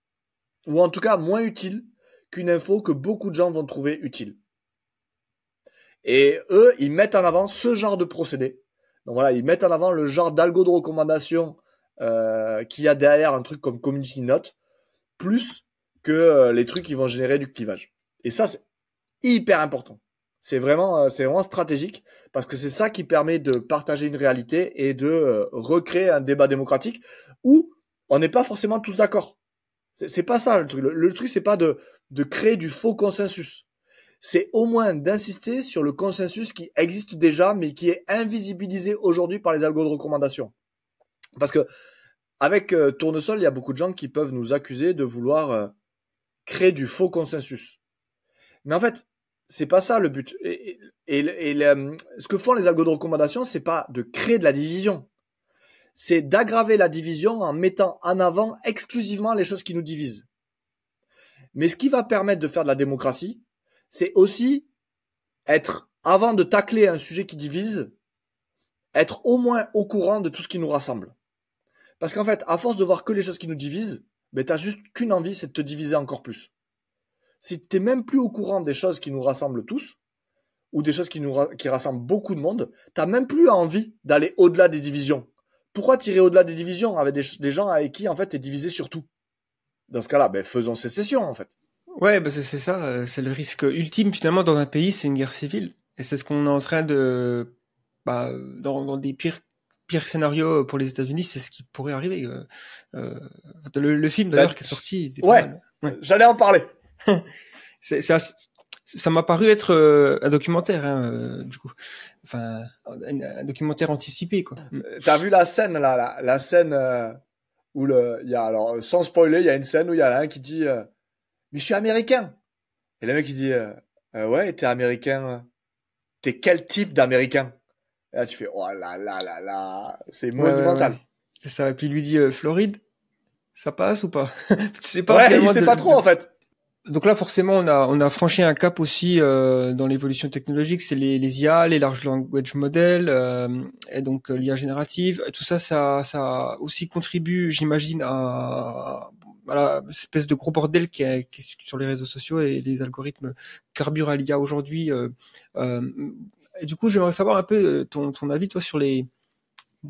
Ou en tout cas moins utile qu'une info que beaucoup de gens vont trouver utile. Et eux, ils mettent en avant ce genre de procédé. Donc voilà, ils mettent en avant le genre d'algo de recommandation qu'il y a derrière un truc comme Community Note, plus que les trucs qui vont générer du clivage. Et ça, c'est hyper important. C'est vraiment stratégique parce que c'est ça qui permet de partager une réalité et de recréer un débat démocratique où on n'est pas forcément tous d'accord. C'est pas ça le truc. Le truc, c'est pas de créer du faux consensus. C'est au moins d'insister sur le consensus qui existe déjà, mais qui est invisibilisé aujourd'hui par les algos de recommandation. Parce que avec Tournesol, il y a beaucoup de gens qui peuvent nous accuser de vouloir créer du faux consensus. Mais en fait, c'est pas ça le but. Ce que font les algos de recommandation, c'est pas de créer de la division. C'est d'aggraver la division en mettant en avant exclusivement les choses qui nous divisent. Mais ce qui va permettre de faire de la démocratie, c'est aussi être, avant de tacler un sujet qui divise, être au moins au courant de tout ce qui nous rassemble. Parce qu'en fait, à force de voir que les choses qui nous divisent, ben t'as juste qu'une envie, c'est de te diviser encore plus. Si t'es même plus au courant des choses qui nous rassemblent tous, ou des choses qui rassemblent beaucoup de monde, t'as même plus envie d'aller au-delà des divisions. Pourquoi tirer au-delà des divisions avec des gens avec qui, en fait, t'es divisé sur tout? Dans ce cas-là, ben faisons sécession, en fait. Ouais, bah c'est ça, c'est le risque ultime finalement dans un pays, c'est une guerre civile. Et c'est ce qu'on est en train de, dans des pires scénarios pour les États-Unis, c'est ce qui pourrait arriver. Le film d'ailleurs qui est sorti, était pas mal. Ouais, j'allais en parler. Ça m'a paru être un documentaire, hein, du coup. Enfin, un documentaire anticipé, quoi. T'as vu la scène là, la scène où il y a alors sans spoiler, il y a une scène où il y a un qui dit mais je suis américain. Et le mec il dit ouais, t'es américain. T'es quel type d'américain? Et là tu fais oh là là là là, c'est monumental. Ouais. C'est ça. Et puis il lui dit Floride, ça passe ou pas? Tu sais pas. Ouais, il sait pas trop en fait. Donc là, forcément, on a franchi un cap aussi dans l'évolution technologique. C'est les IA, les large language models, et donc l'IA générative. Tout ça, ça aussi contribue, j'imagine, à l'espèce de gros bordel qui est sur les réseaux sociaux et les algorithmes carburent à l'IA aujourd'hui. Et du coup, j'aimerais savoir un peu ton avis, toi, sur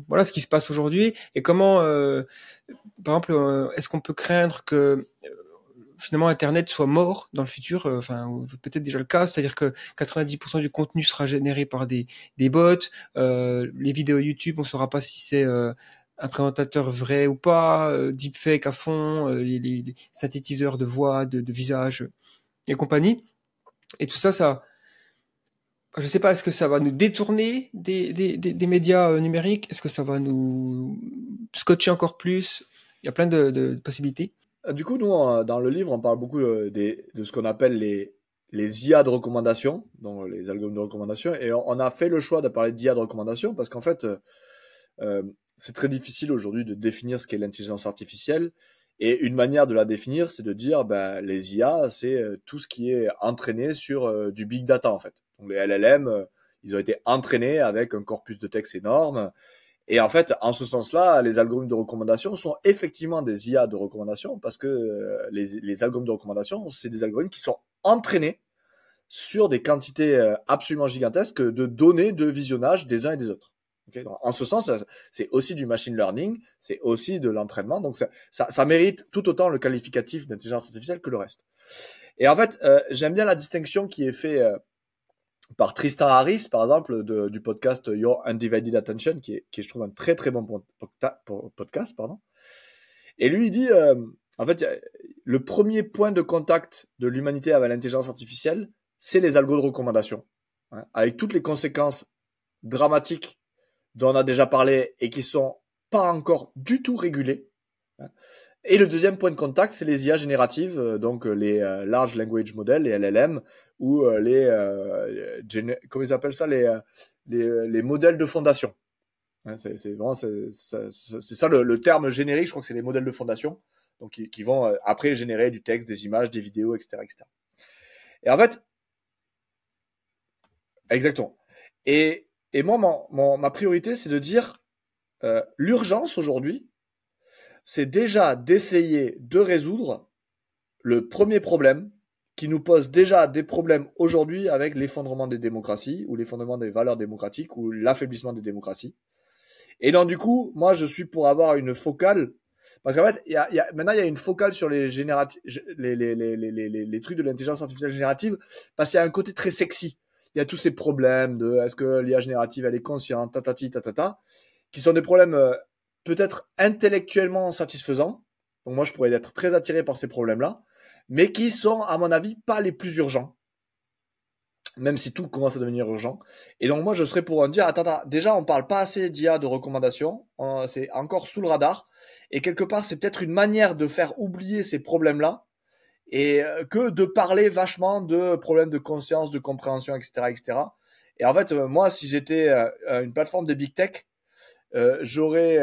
voilà ce qui se passe aujourd'hui et comment, par exemple, est-ce qu'on peut craindre que finalement Internet soit mort dans le futur, peut-être déjà le cas, c'est-à-dire que 90% du contenu sera généré par des bots, les vidéos YouTube, on ne saura pas si c'est un présentateur vrai ou pas, deepfake à fond, les synthétiseurs de voix, de visage et compagnie. Et tout ça, je sais pas, est-ce que ça va nous détourner des médias numériques? Est-ce que ça va nous scotcher encore plus? Il y a plein de possibilités. Du coup, nous, dans le livre, on parle beaucoup de ce qu'on appelle les IA de recommandation, donc les algorithmes de recommandation, et on a fait le choix de parler d'IA de recommandation parce qu'en fait, c'est très difficile aujourd'hui de définir ce qu'est l'intelligence artificielle, et une manière de la définir, c'est de dire, les IA, c'est tout ce qui est entraîné sur du big data, en fait. Donc les LLM, ils ont été entraînés avec un corpus de texte énorme. Et en fait, en ce sens-là, les algorithmes de recommandation sont effectivement des IA de recommandation parce que les algorithmes de recommandation, c'est des algorithmes qui sont entraînés sur des quantités absolument gigantesques de données de visionnage des uns et des autres. Okay, donc, en ce sens, c'est aussi du machine learning, c'est aussi de l'entraînement. Donc ça mérite tout autant le qualificatif d'intelligence artificielle que le reste. Et en fait, j'aime bien la distinction qui est faite par Tristan Harris, par exemple, du podcast Your Undivided Attention, qui est, je trouve, un très très bon podcast, pardon. Et lui, il dit, en fait, le premier point de contact de l'humanité avec l'intelligence artificielle, c'est les algos de recommandation, hein, avec toutes les conséquences dramatiques dont on a déjà parlé et qui sont pas encore du tout régulées. Et le deuxième point de contact, c'est les IA génératives, donc les Large Language Models, les LLM, ou comment ils appellent ça, les modèles de fondation. C'est vraiment c'est ça le terme générique, je crois que c'est les modèles de fondation, donc qui vont après générer du texte, des images, des vidéos, etc., etc. Et en fait, exactement. Et moi, ma priorité, c'est de dire l'urgence aujourd'hui, c'est déjà d'essayer de résoudre le premier problème qui nous pose déjà des problèmes aujourd'hui avec l'effondrement des démocraties ou l'effondrement des valeurs démocratiques ou l'affaiblissement des démocraties. Et donc, du coup, moi, je suis pour avoir une focale. Parce qu'en fait, maintenant, il y a une focale sur les trucs de l'intelligence artificielle générative parce qu'il y a un côté très sexy. Il y a tous ces problèmes de est-ce que l'IA générative, elle est consciente, tatati, tatata, qui sont des problèmes peut-être intellectuellement satisfaisants. Donc, moi, je pourrais être très attiré par ces problèmes-là, mais qui sont, à mon avis, pas les plus urgents. Même si tout commence à devenir urgent. Et donc, moi, je serais pour en dire, attends, déjà, on parle pas assez d'IA de recommandation. C'est encore sous le radar. Et quelque part, c'est peut-être une manière de faire oublier ces problèmes-là et que de parler vachement de problèmes de conscience, de compréhension, etc., etc. Et en fait, moi, si j'étais une plateforme de big tech, j'aurais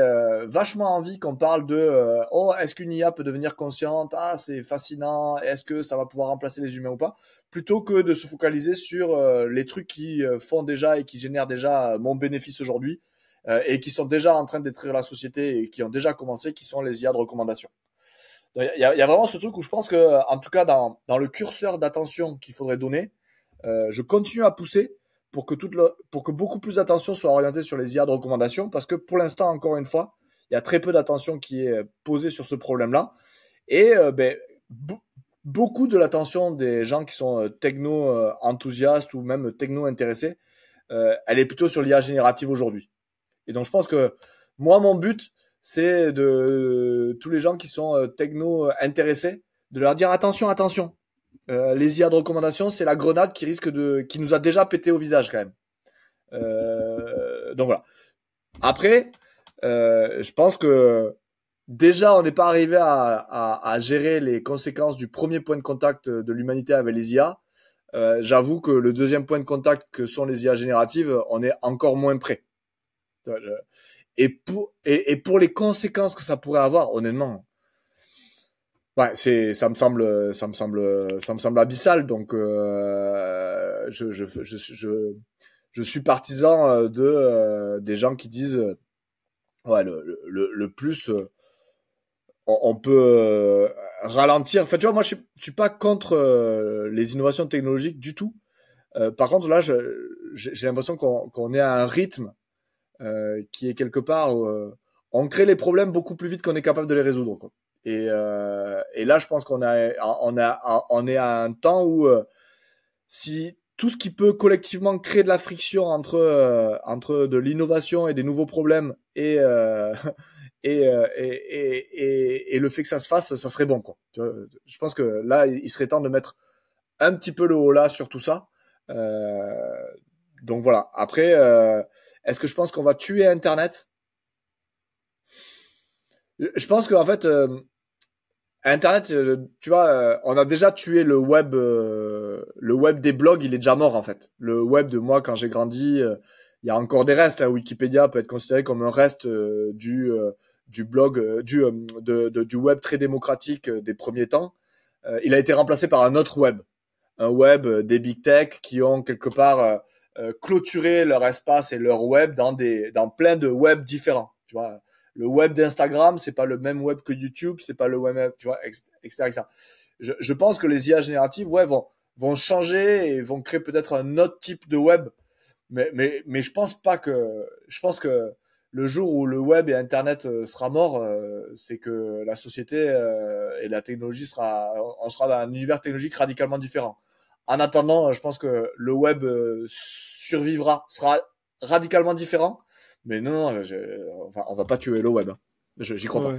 vachement envie qu'on parle de oh, est-ce qu'une IA peut devenir consciente? Ah, c'est fascinant. Est-ce que ça va pouvoir remplacer les humains ou pas? Plutôt que de se focaliser sur les trucs qui font déjà et qui génèrent déjà mon bénéfice aujourd'hui et qui sont déjà en train de détruire la société et qui ont déjà commencé, qui sont les IA de recommandation. Il y a vraiment ce truc où je pense que, en tout cas, dans le curseur d'attention qu'il faudrait donner, je continue à pousser pour que beaucoup plus d'attention soit orientée sur les IA de recommandation, parce que pour l'instant, encore une fois, il y a très peu d'attention qui est posée sur ce problème-là. Et beaucoup de l'attention des gens qui sont techno-enthousiastes ou même techno-intéressés, elle est plutôt sur l'IA générative aujourd'hui. Et donc, je pense que moi, mon but, c'est de tous les gens qui sont techno-intéressés, de leur dire attention, attention. Les IA de recommandation, c'est la grenade qui nous a déjà pété au visage quand même. Donc voilà. Après, je pense que déjà on n'est pas arrivé à gérer les conséquences du premier point de contact de l'humanité avec les IA. J'avoue que le deuxième point de contact que sont les IA génératives, on est encore moins prêt. Et pour les conséquences que ça pourrait avoir, honnêtement. Ouais, ça me semble abyssal. Donc, je suis partisan des gens qui disent, ouais, le plus, on peut ralentir. Enfin, tu vois, moi, je suis pas contre les innovations technologiques du tout. Par contre, là, j'ai l'impression qu'on est à un rythme qui est quelque part, on crée les problèmes beaucoup plus vite qu'on est capable de les résoudre, quoi. Et là, je pense qu'on est à un temps où si tout ce qui peut collectivement créer de la friction entre de l'innovation et des nouveaux problèmes et le fait que ça se fasse, ça serait bon, quoi. Tu vois, je pense que là, il serait temps de mettre un petit peu le haut là sur tout ça. Donc voilà. Après, est-ce que je pense qu'on va tuer Internet? Je pense qu'en fait, Internet, tu vois, on a déjà tué le web des blogs, il est déjà mort en fait. Le web de moi, quand j'ai grandi, il y a encore des restes. Hein. Wikipédia peut être considéré comme un reste du blog, du web très démocratique des premiers temps. Il a été remplacé par un autre web. Un web des big tech qui ont quelque part clôturé leur espace et leur web dans plein de webs différents. Tu vois, le web d'Instagram, c'est pas le même web que YouTube, c'est pas le web, tu vois, etc., etc. Je pense que les IA génératives, ouais, vont changer et vont créer peut-être un autre type de web. Mais je pense que le jour où le web et Internet sera mort, c'est que la société et la technologie on sera dans un univers technologique radicalement différent. En attendant, je pense que le web survivra, sera radicalement différent. Mais non, on va pas tuer le web. Hein. J'y crois pas.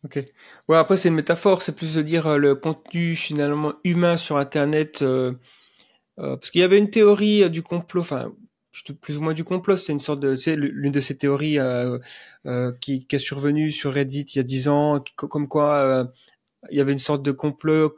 Ok. Ouais, après c'est une métaphore, c'est plus de dire le contenu finalement humain sur Internet, parce qu'il y avait une théorie du complot, enfin plus ou moins du complot. C'est une sorte de, c'est l'une de ces théories qui est survenue sur Reddit il y a 10 ans, comme quoi il y avait une sorte de complot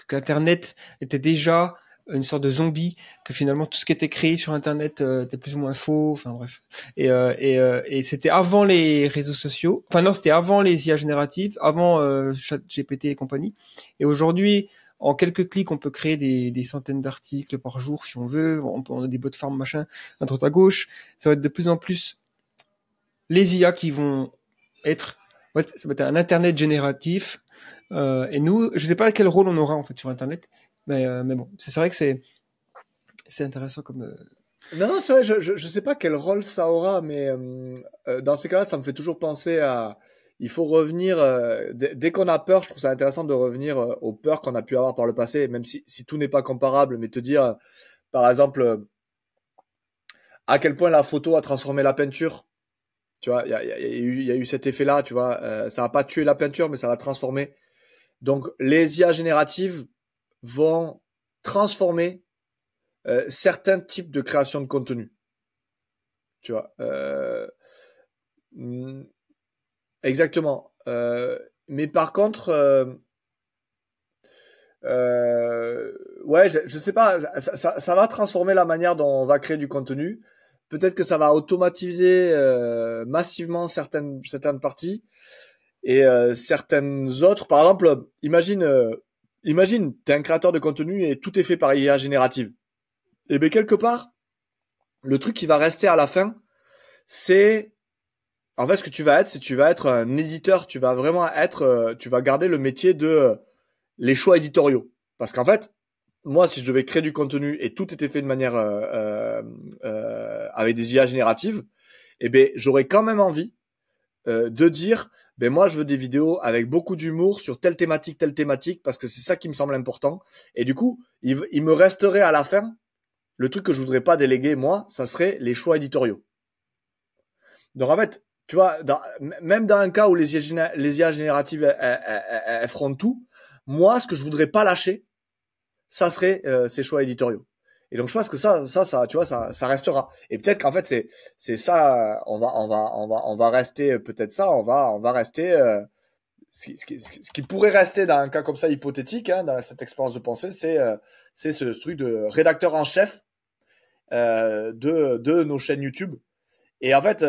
qu'Internet était déjà une sorte de zombie, que finalement tout ce qui était créé sur Internet était plus ou moins faux. Enfin bref. Et c'était avant les réseaux sociaux. Enfin non, c'était avant les IA génératives, avant ChatGPT et compagnie. Et aujourd'hui, en quelques clics, on peut créer des centaines d'articles par jour si on veut. On a des bots farm machin à droite à gauche. Ça va être de plus en plus les IA qui vont être, ça va être un Internet génératif. Et nous, je sais pas quel rôle on aura en fait sur Internet, mais bon, c'est vrai que c'est intéressant comme. Non, c'est vrai, je sais pas quel rôle ça aura, mais dans ces cas-là, ça me fait toujours penser à. Il faut revenir, dès qu'on a peur, je trouve ça intéressant de revenir aux peurs qu'on a pu avoir par le passé, même si tout n'est pas comparable, mais te dire, par exemple, à quel point la photo a transformé la peinture. Tu vois, il y a eu cet effet-là, tu vois. Ça n'a pas tué la peinture, mais ça l'a transformée. Donc, les IA génératives vont transformer certains types de création de contenu. Tu vois. Exactement. Mais par contre, ouais, je sais pas, ça va transformer la manière dont on va créer du contenu. Peut-être que ça va automatiser massivement certaines parties et certaines autres. Par exemple, imagine, t'es un créateur de contenu et tout est fait par IA générative. Et bien quelque part, le truc qui va rester à la fin, c'est en fait ce que tu vas être, c'est tu vas être un éditeur. Tu vas vraiment être, tu vas garder le métier de les choix éditoriaux. Parce qu'en fait, moi, si je devais créer du contenu et tout était fait de manière avec des IA génératives, eh ben j'aurais quand même envie de dire, ben moi je veux des vidéos avec beaucoup d'humour sur telle thématique, parce que c'est ça qui me semble important. Et du coup, il me resterait à la fin le truc que je voudrais pas déléguer moi, ça serait les choix éditoriaux. Donc en fait, tu vois, même dans un cas où les IA génératives elles feront tout, moi ce que je voudrais pas lâcher, ça serait ces choix éditoriaux. Et donc je pense que ça, tu vois, ça restera. Et peut-être qu'en fait c'est ça, on va rester peut-être ça, on va rester ce qui pourrait rester dans un cas comme ça hypothétique, hein, dans cette expérience de pensée, c'est ce truc de rédacteur en chef de nos chaînes YouTube. Et en fait,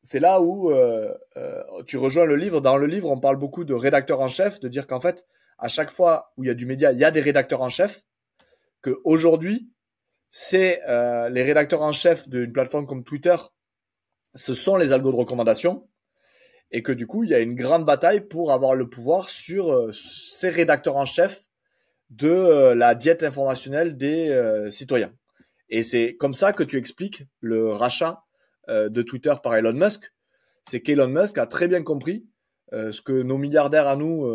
c'est là où tu rejoins le livre. Dans le livre, on parle beaucoup de rédacteur en chef, de dire qu'en fait, à chaque fois où il y a du média, il y a des rédacteurs en chef. Que aujourd'hui, c'est les rédacteurs en chef d'une plateforme comme Twitter, ce sont les algos de recommandation, et que du coup, il y a une grande bataille pour avoir le pouvoir sur ces rédacteurs en chef de la diète informationnelle des citoyens. Et c'est comme ça que tu expliques le rachat de Twitter par Elon Musk. C'est qu'Elon Musk a très bien compris ce que nos milliardaires à nous...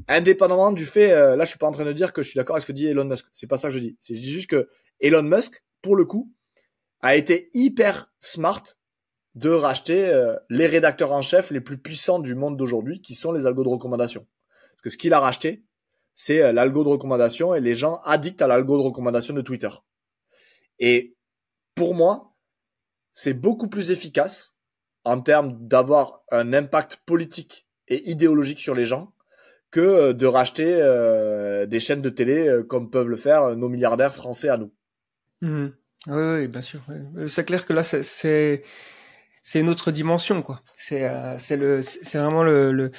indépendamment du fait... là, je suis pas en train de dire que je suis d'accord avec ce que dit Elon Musk. C'est pas ça que je dis. Je dis juste que Elon Musk, pour le coup, a été hyper smart de racheter les rédacteurs en chef les plus puissants du monde d'aujourd'hui, qui sont les algos de recommandation. Parce que ce qu'il a racheté, c'est l'algo de recommandation et les gens addicts à l'algo de recommandation de Twitter. Et pour moi, c'est beaucoup plus efficace en termes d'avoir un impact politique et idéologique sur les gens que de racheter des chaînes de télé comme peuvent le faire nos milliardaires français à nous. Mmh. Oui, bien sûr. Ouais. C'est clair que là, c'est une autre dimension, quoi. C'est vraiment le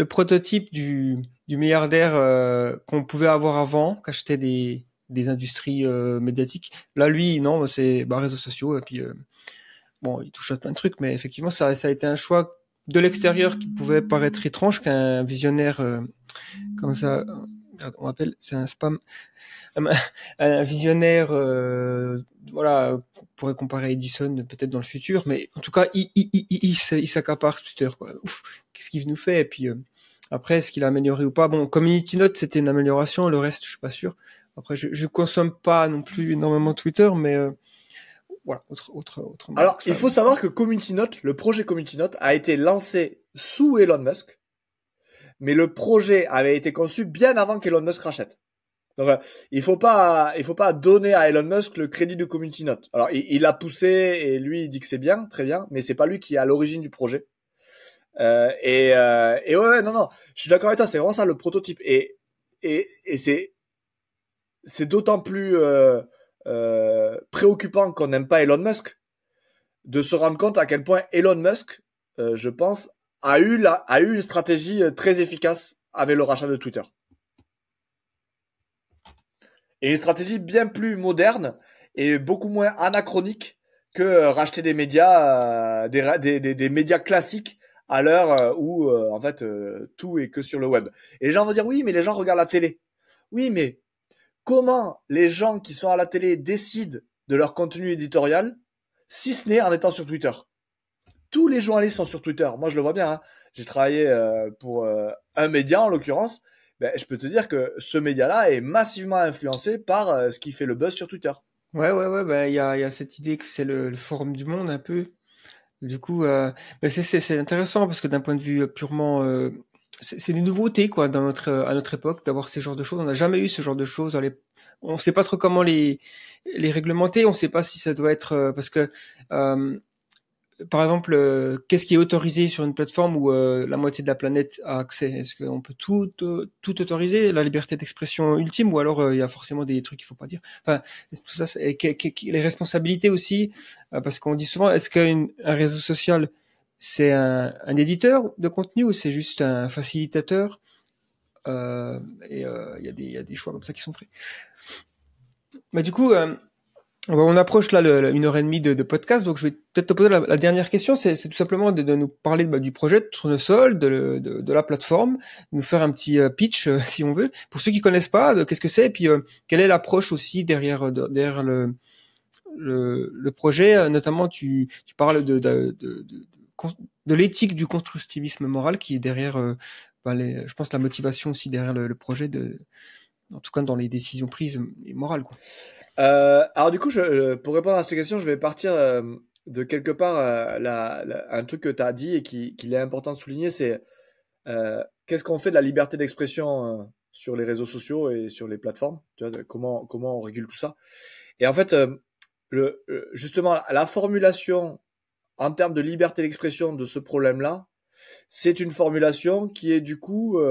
prototype du milliardaire qu'on pouvait avoir avant, qu'achetait des industries médiatiques. Là, lui, non, c'est réseaux sociaux et puis bon, il touche à plein de trucs, mais effectivement, ça a été un choix de l'extérieur qui pouvait paraître étrange qu'un visionnaire comme ça, on appelle, c'est un spam, un visionnaire, voilà, on pourrait comparer à Edison peut-être dans le futur, mais en tout cas, il s'accapare Twitter, quoi. Ouf, qu'est-ce qu'il nous fait? Et puis après, est-ce qu'il a amélioré ou pas? Bon, Community Note, c'était une amélioration, le reste, je suis pas sûr. Après, je consomme pas non plus énormément Twitter, mais voilà, autre. Alors, il faut savoir que Community Note, le projet Community Note, a été lancé sous Elon Musk, mais le projet avait été conçu bien avant qu'Elon Musk rachète. Donc, il faut pas donner à Elon Musk le crédit de Community Note. Alors, il l'a poussé et lui, il dit que c'est bien, très bien, mais c'est pas lui qui est à l'origine du projet. Et ouais, non, je suis d'accord avec toi, c'est vraiment ça le prototype. Et c'est d'autant plus préoccupant qu'on n'aime pas Elon Musk de se rendre compte à quel point Elon Musk, je pense, a eu une stratégie très efficace avec le rachat de Twitter. Et une stratégie bien plus moderne et beaucoup moins anachronique que racheter des médias, des médias classiques à l'heure où en fait tout est que sur le web. Et les gens vont dire oui, mais les gens regardent la télé. Oui, mais comment les gens qui sont à la télé décident de leur contenu éditorial, si ce n'est en étant sur Twitter? Tous les journalistes sont sur Twitter. Moi, je le vois bien. Hein. J'ai travaillé pour un média, en l'occurrence. Ben, je peux te dire que ce média-là est massivement influencé par ce qui fait le buzz sur Twitter. Ouais, bah, y a cette idée que c'est le forum du monde, un peu. Du coup, c'est intéressant parce que d'un point de vue purement... c'est une nouveauté, quoi, à notre époque, d'avoir ce genre de choses. On n'a jamais eu ce genre de choses. On sait pas trop comment les réglementer. On sait pas si ça doit être... parce que... par exemple, qu'est-ce qui est autorisé sur une plateforme où la moitié de la planète a accès? Est-ce qu'on peut tout autoriser, la liberté d'expression ultime, ou alors il y a forcément des trucs qu'il faut pas dire? Enfin, tout ça, les responsabilités aussi, parce qu'on dit souvent, est-ce qu'un réseau social, c'est un éditeur de contenu ou c'est juste un facilitateur? Il y a des choix comme ça qui sont faits. Mais du coup, on approche là 1 heure et demie de podcast, donc je vais peut-être te poser la dernière question, c'est tout simplement de nous parler du projet de Tournesol, de la plateforme, nous faire un petit pitch si on veut. Pour ceux qui connaissent pas, qu'est-ce que c'est, et puis quelle est l'approche aussi derrière le projet, notamment tu parles de l'éthique du constructivisme moral qui est derrière, je pense la motivation aussi derrière le projet en tout cas dans les décisions prises morales, quoi. Alors du coup, pour répondre à cette question, je vais partir de quelque part un truc que tu as dit et qu'il est important de souligner, c'est qu'est-ce qu'on fait de la liberté d'expression sur les réseaux sociaux et sur les plateformes, tu vois, comment on régule tout ça. Et en fait, justement, la formulation en termes de liberté d'expression de ce problème-là, c'est une formulation qui est du coup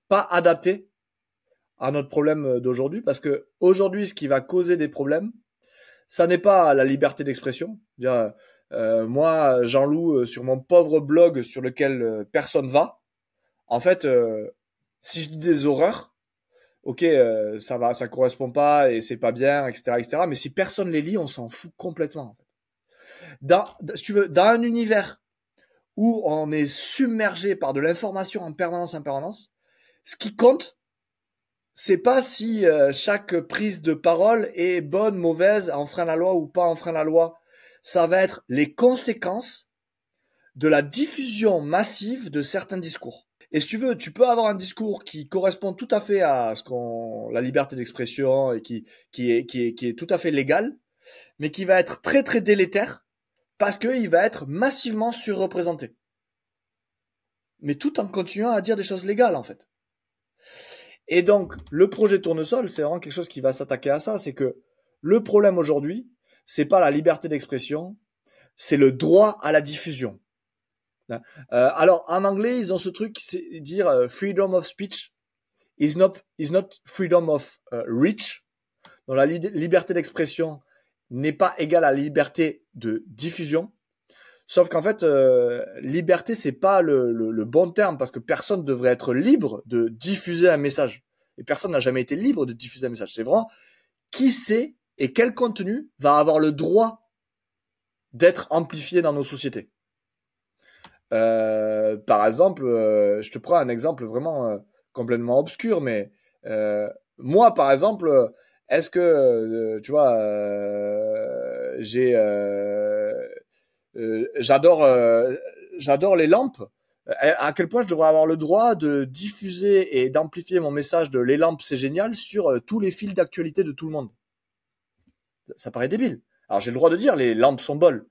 pas adaptée à notre problème d'aujourd'hui, parce que aujourd'hui, ce qui va causer des problèmes, ça n'est pas la liberté d'expression. Moi, Jean-Loup, sur mon pauvre blog sur lequel personne va, en fait, si je dis des horreurs, ok, ça correspond pas et c'est pas bien, etc. Mais si personne les lit, on s'en fout complètement. En fait. Si tu veux, dans un univers où on est submergé par de l'information en permanence, ce qui compte, c'est pas si chaque prise de parole est bonne, mauvaise, enfreint la loi ou pas enfreint la loi. Ça va être les conséquences de la diffusion massive de certains discours. Et si tu veux, tu peux avoir un discours qui correspond tout à fait à la liberté d'expression et qui est tout à fait légal, mais qui va être très très délétère parce qu'il va être massivement surreprésenté. Mais tout en continuant à dire des choses légales, en fait. Et donc, le projet Tournesol, c'est vraiment quelque chose qui va s'attaquer à ça. C'est que le problème aujourd'hui, c'est pas la liberté d'expression, c'est le droit à la diffusion. Alors, en anglais, ils ont ce truc, c'est dire freedom of speech is not freedom of reach. Donc, la liberté d'expression n'est pas égale à la liberté de diffusion. Sauf qu'en fait, liberté, c'est pas le bon terme, parce que personne devrait être libre de diffuser un message. Et personne n'a jamais été libre de diffuser un message. C'est vraiment qui sait et quel contenu va avoir le droit d'être amplifié dans nos sociétés. Par exemple, je te prends un exemple vraiment complètement obscur, mais moi, par exemple, est-ce que, tu vois, j'adore les lampes. À quel point je devrais avoir le droit de diffuser et d'amplifier mon message de les lampes, c'est génial, sur tous les fils d'actualité de tout le monde. Ça paraît débile. Alors j'ai le droit de dire les lampes sont belles,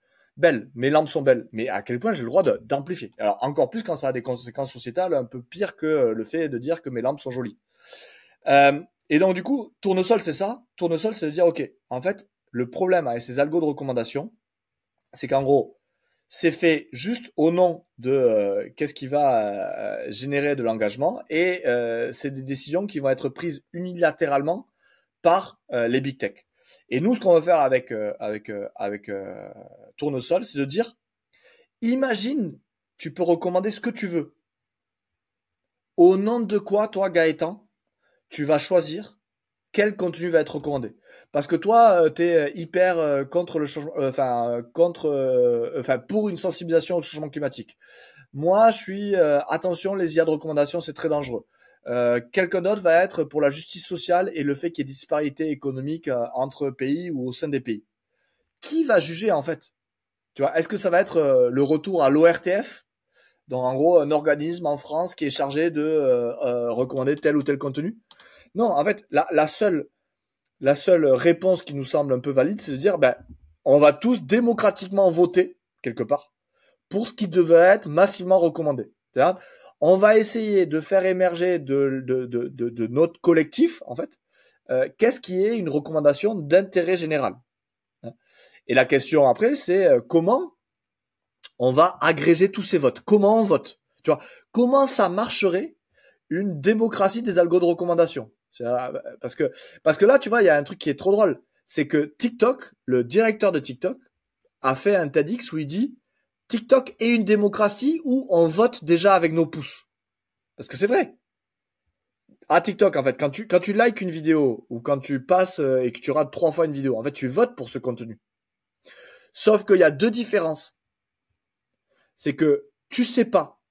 mes lampes sont belles, mais à quel point j'ai le droit d'amplifier. Alors encore plus quand ça a des conséquences sociétales un peu pires que le fait de dire que mes lampes sont jolies. Et donc, du coup, Tournesol, c'est ça. Tournesol, c'est de dire, OK, en fait, le problème avec ces algos de recommandation, c'est qu'en gros, c'est fait juste au nom de qu'est-ce qui va générer de l'engagement et c'est des décisions qui vont être prises unilatéralement par les big tech. Et nous, ce qu'on va faire avec Tournesol, c'est de dire, imagine, tu peux recommander ce que tu veux. Au nom de quoi, toi, Gaëtan, tu vas choisir quel contenu va être recommandé. Parce que toi, tu es hyper contre le changement, pour une sensibilisation au changement climatique. Moi, je suis attention, les IA de recommandation, c'est très dangereux. Quelqu'un d'autre va être pour la justice sociale et le fait qu'il y ait des disparités économiques entre pays ou au sein des pays. Qui va juger en fait? Tu vois, est-ce que ça va être le retour à l'ORTF, donc en gros un organisme en France qui est chargé de recommander tel ou tel contenu? Non, en fait, la seule réponse qui nous semble un peu valide, c'est de dire, ben, on va tous démocratiquement voter quelque part pour ce qui devait être massivement recommandé. C'est-à-dire, on va essayer de faire émerger de notre collectif, en fait, qu'est-ce qui est une recommandation d'intérêt général. Et la question après, c'est comment on va agréger tous ces votes. Comment on vote? Tu vois, comment ça marcherait une démocratie des algos de recommandation? Parce que là, tu vois, il y a un truc qui est trop drôle. C'est que TikTok, le directeur de TikTok, a fait un TEDx où il dit TikTok est une démocratie où on vote déjà avec nos pouces. Parce que c'est vrai. À TikTok, en fait, quand tu likes une vidéo ou quand tu passes et que tu rates 3 fois une vidéo, en fait, tu votes pour ce contenu. Sauf qu'il y a 2 différences. C'est que tu sais pas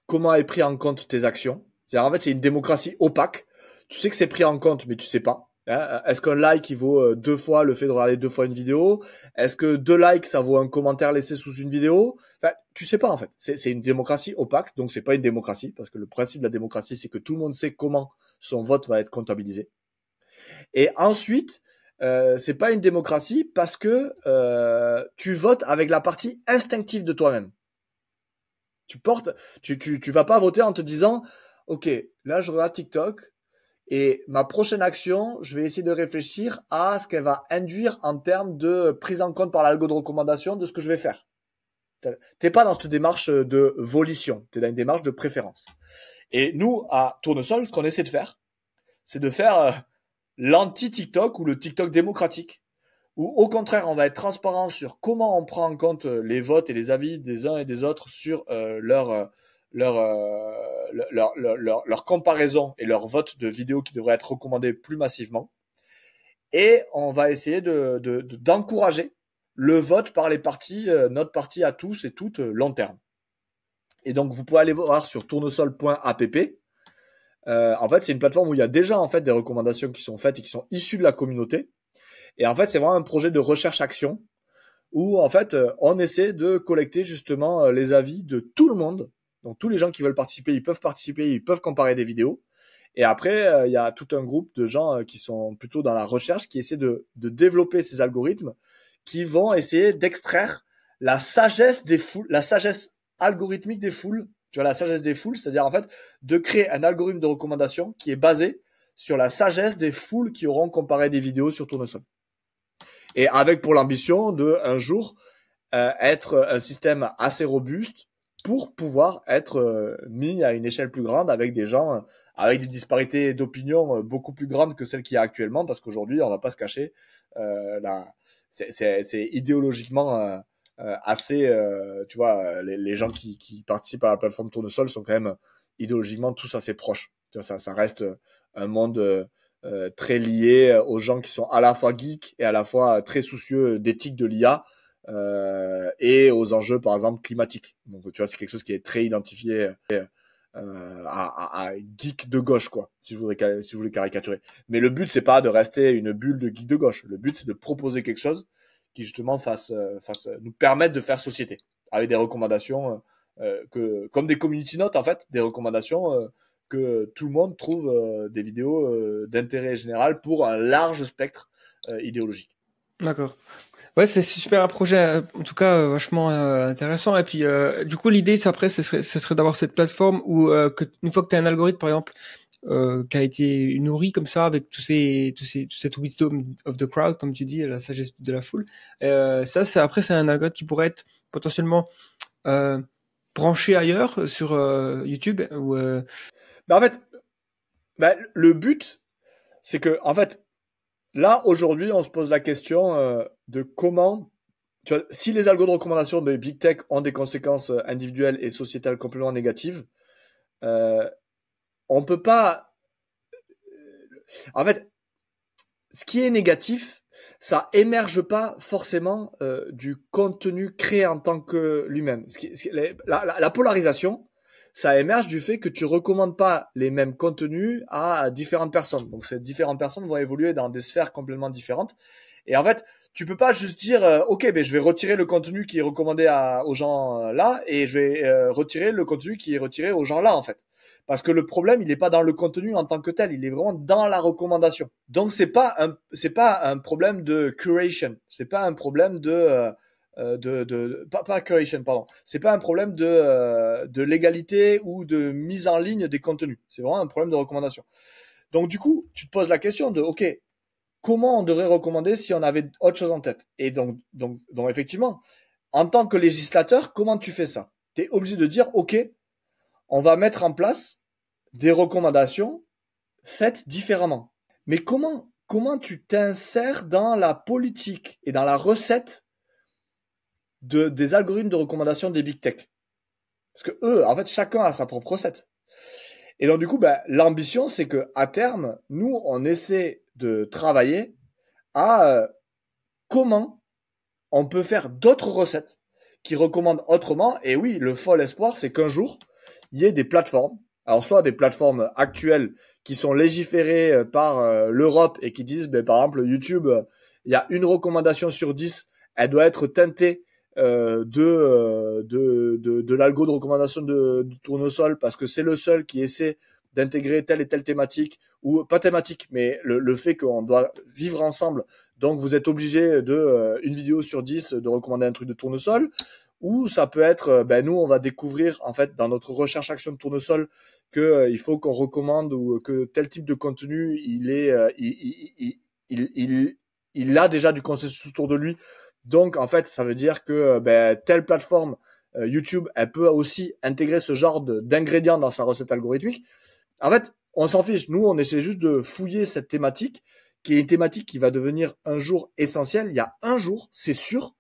comment est pris en compte tes actions. C'est-à-dire, en fait, c'est une démocratie opaque. Tu sais que c'est pris en compte, mais tu sais pas. Est-ce qu'un like, il vaut 2 fois le fait de regarder 2 fois une vidéo? Est-ce que 2 likes, ça vaut un commentaire laissé sous une vidéo? Enfin, tu sais pas, en fait. C'est une démocratie opaque, donc c'est pas une démocratie, parce que le principe de la démocratie, c'est que tout le monde sait comment son vote va être comptabilisé. Et ensuite, c'est pas une démocratie parce que tu votes avec la partie instinctive de toi-même. Tu vas pas voter en te disant, OK, là, je regarde TikTok, et ma prochaine action, je vais essayer de réfléchir à ce qu'elle va induire en termes de prise en compte par l'algo de recommandation de ce que je vais faire. T'es pas dans cette démarche de volition, t'es dans une démarche de préférence. Et nous, à Tournesol, ce qu'on essaie de faire, c'est de faire l'anti-TikTok ou le TikTok démocratique. Ou au contraire, on va être transparent sur comment on prend en compte les votes et les avis des uns et des autres sur leur comparaison et leur vote de vidéos qui devraient être recommandées plus massivement. Et on va essayer d'encourager le vote par les partis, notre parti à tous et toutes, long terme. Et donc, vous pouvez aller voir sur tournesol.app. En fait, c'est une plateforme où il y a déjà en fait des recommandations qui sont faites et qui sont issues de la communauté. Et en fait, c'est vraiment un projet de recherche-action où en fait, on essaie de collecter justement les avis de tout le monde. Donc tous les gens qui veulent participer, ils peuvent comparer des vidéos. Et après, il y a tout un groupe de gens qui sont plutôt dans la recherche, qui essaient de développer ces algorithmes, qui vont essayer d'extraire la sagesse des foules, la sagesse algorithmique des foules. Tu vois, la sagesse des foules, c'est-à-dire en fait de créer un algorithme de recommandation qui est basé sur la sagesse des foules qui auront comparé des vidéos sur Tournesol. Et avec pour l'ambition de un jour être un système assez robuste pour pouvoir être mis à une échelle plus grande avec des gens avec des disparités d'opinion beaucoup plus grandes que celles qu'il y a actuellement, parce qu'aujourd'hui, on va pas se cacher, c'est idéologiquement assez, tu vois, les gens qui participent à la plateforme Tournesol sont quand même idéologiquement tous assez proches. Tu vois, ça reste un monde très lié aux gens qui sont à la fois geeks et à la fois très soucieux d'éthique de l'IA et aux enjeux, par exemple, climatiques. Donc, tu vois, c'est quelque chose qui est très identifié à geek de gauche, quoi, si je voulais caricaturer. Mais le but, c'est pas de rester une bulle de geek de gauche. Le but, c'est de proposer quelque chose qui, justement, nous permette de faire société avec des recommandations comme des community notes, en fait, des recommandations que tout le monde trouve des vidéos d'intérêt général pour un large spectre idéologique. D'accord. Ouais, c'est super un projet, en tout cas vachement intéressant. Et puis, du coup, l'idée, c'est après, ce serait d'avoir cette plateforme où, une fois que tu as un algorithme, par exemple, qui a été nourri comme ça avec toute cette wisdom of the crowd, comme tu dis, la sagesse de la foule. Ça, c'est un algorithme qui pourrait être potentiellement branché ailleurs sur YouTube ou En fait, le but, c'est que, en fait, là, aujourd'hui, on se pose la question de comment, tu vois, si les algos de recommandation de Big Tech ont des conséquences individuelles et sociétales complètement négatives, on peut pas. En fait, ce qui est négatif, ça émerge pas forcément du contenu créé en tant que lui-même. La polarisation, ça émerge du fait que tu recommandes pas les mêmes contenus à différentes personnes. Donc ces différentes personnes vont évoluer dans des sphères complètement différentes. Et en fait, tu peux pas juste dire ok, je vais retirer le contenu qui est recommandé aux gens là et je vais retirer le contenu qui est retiré aux gens là en fait. Parce que le problème, il n'est pas dans le contenu en tant que tel, il est vraiment dans la recommandation. Donc c'est pas un problème de curation, c'est pas un problème pas curation, pardon. C'est pas un problème de légalité ou de mise en ligne des contenus. C'est vraiment un problème de recommandation. Donc du coup, tu te poses la question de ok, comment on devrait recommander si on avait autre chose en tête? Et donc effectivement, en tant que législateur, comment tu fais ça? Tu es obligé de dire ok, on va mettre en place des recommandations faites différemment. Mais comment tu t'insères dans la politique et dans la recette des algorithmes de recommandation des big tech? Parce que eux, en fait, chacun a sa propre recette. Et donc, du coup, l'ambition, c'est que à terme, nous, on essaie de travailler à comment on peut faire d'autres recettes qui recommandent autrement. Et oui, le fol espoir, c'est qu'un jour, il y ait des plateformes, alors soit des plateformes actuelles qui sont légiférées par l'Europe et qui disent, par exemple, YouTube, il y a une recommandation sur 10, elle doit être teintée de l'algo de recommandation de Tournesol parce que c'est le seul qui essaie d'intégrer telle et telle thématique, ou pas thématique, mais le fait qu'on doit vivre ensemble. Donc vous êtes obligé une vidéo sur 10 de recommander un truc de Tournesol. Ou ça peut être, nous, on va découvrir, en fait, dans notre recherche-action de Tournesol, que il faut qu'on recommande ou que tel type de contenu, il a déjà du consensus autour de lui. Donc, en fait, ça veut dire que telle plateforme, YouTube, elle peut aussi intégrer ce genre d'ingrédients dans sa recette algorithmique. En fait, on s'en fiche. Nous, on essaie juste de fouiller cette thématique, qui est une thématique qui va devenir un jour essentielle. Il y a un jour, c'est sûr,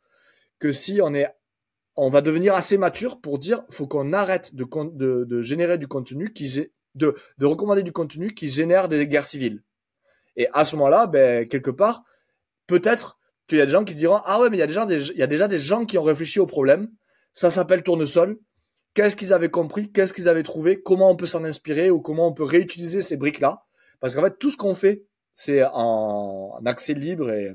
que si on va devenir assez mature pour dire faut qu'on arrête de générer du contenu de recommander du contenu qui génère des guerres civiles. Et à ce moment-là, quelque part, peut-être qu'il y a des gens qui se diront ah ouais, mais il y a déjà des gens qui ont réfléchi au problème. Ça s'appelle Tournesol. Qu'est-ce qu'ils avaient compris? Qu'est-ce qu'ils avaient trouvé? Comment on peut s'en inspirer ou comment on peut réutiliser ces briques-là? Parce qu'en fait, tout ce qu'on fait, c'est en accès libre et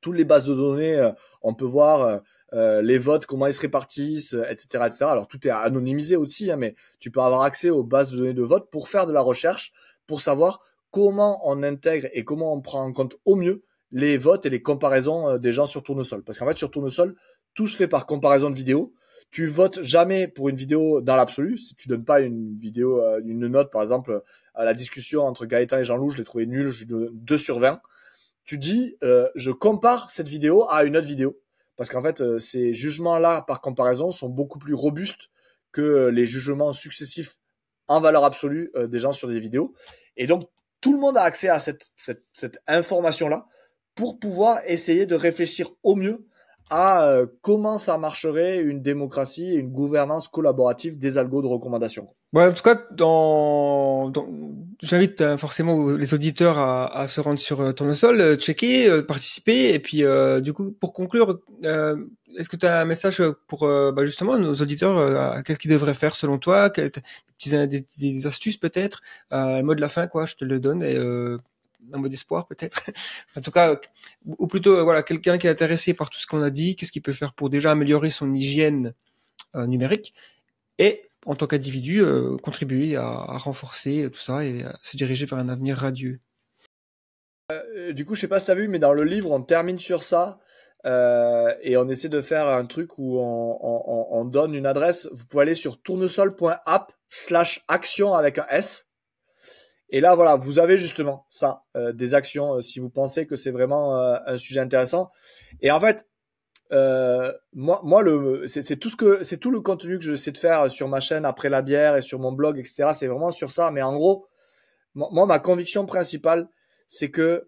toutes les bases de données, on peut voir les votes, comment ils se répartissent, etc., etc. Alors tout est anonymisé aussi, mais tu peux avoir accès aux bases de données de vote pour faire de la recherche, pour savoir comment on intègre et comment on prend en compte au mieux les votes et les comparaisons des gens sur Tournesol. Parce qu'en fait, sur Tournesol, tout se fait par comparaison de vidéos. Tu votes jamais pour une vidéo dans l'absolu. Si tu donnes pas une vidéo, une note, par exemple, à la discussion entre Gaëtan et Jean-Loup, je l'ai trouvé nul, je lui donne 2 sur 20. Tu dis, je compare cette vidéo à une autre vidéo. Parce qu'en fait, ces jugements-là, par comparaison, sont beaucoup plus robustes que les jugements successifs en valeur absolue des gens sur des vidéos. Et donc, tout le monde a accès à cette information-là pour pouvoir essayer de réfléchir au mieux à comment ça marcherait une démocratie et une gouvernance collaborative des algos de recommandation. En tout cas, j'invite forcément les auditeurs à se rendre sur Tournesol, checker, participer, et puis du coup, pour conclure, est-ce que tu as un message pour justement nos auditeurs, qu'est-ce qu'ils devraient faire selon toi, des astuces peut-être, le mot de la fin, quoi, je te le donne, et un mot d'espoir peut-être. En tout cas, ou plutôt voilà, quelqu'un qui est intéressé par tout ce qu'on a dit, qu'est-ce qu'il peut faire pour déjà améliorer son hygiène numérique, et en tant qu'individu, contribuer à renforcer tout ça et à se diriger vers un avenir radieux. Du coup, je sais pas si tu as vu, mais dans le livre, on termine sur ça et on essaie de faire un truc où on donne une adresse. Vous pouvez aller sur tournesol.app/action avec un S. Et là, voilà, vous avez justement ça, des actions, si vous pensez que c'est vraiment un sujet intéressant. Et en fait, moi, c'est tout le contenu que je sais de faire sur ma chaîne après la bière et sur mon blog, etc. C'est vraiment sur ça. Mais en gros, moi, ma conviction principale, c'est que,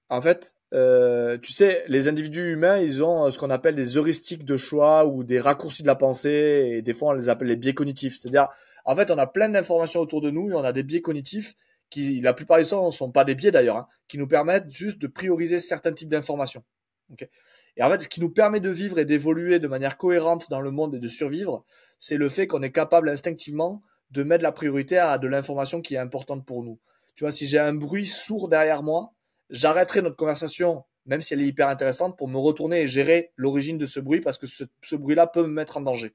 en fait, tu sais, les individus humains, ils ont ce qu'on appelle des heuristiques de choix ou des raccourcis de la pensée, et des fois on les appelle les biais cognitifs. C'est-à-dire, en fait, on a plein d'informations autour de nous et on a des biais cognitifs qui, la plupart du temps, ne sont pas des biais d'ailleurs, hein, qui nous permettent juste de prioriser certains types d'informations. Okay. Et en fait, ce qui nous permet de vivre et d'évoluer de manière cohérente dans le monde et de survivre, c'est le fait qu'on est capable instinctivement de mettre la priorité à de l'information qui est importante pour nous. Tu vois, si j'ai un bruit sourd derrière moi, j'arrêterai notre conversation, même si elle est hyper intéressante, pour me retourner et gérer l'origine de ce bruit, parce que ce bruit-là peut me mettre en danger.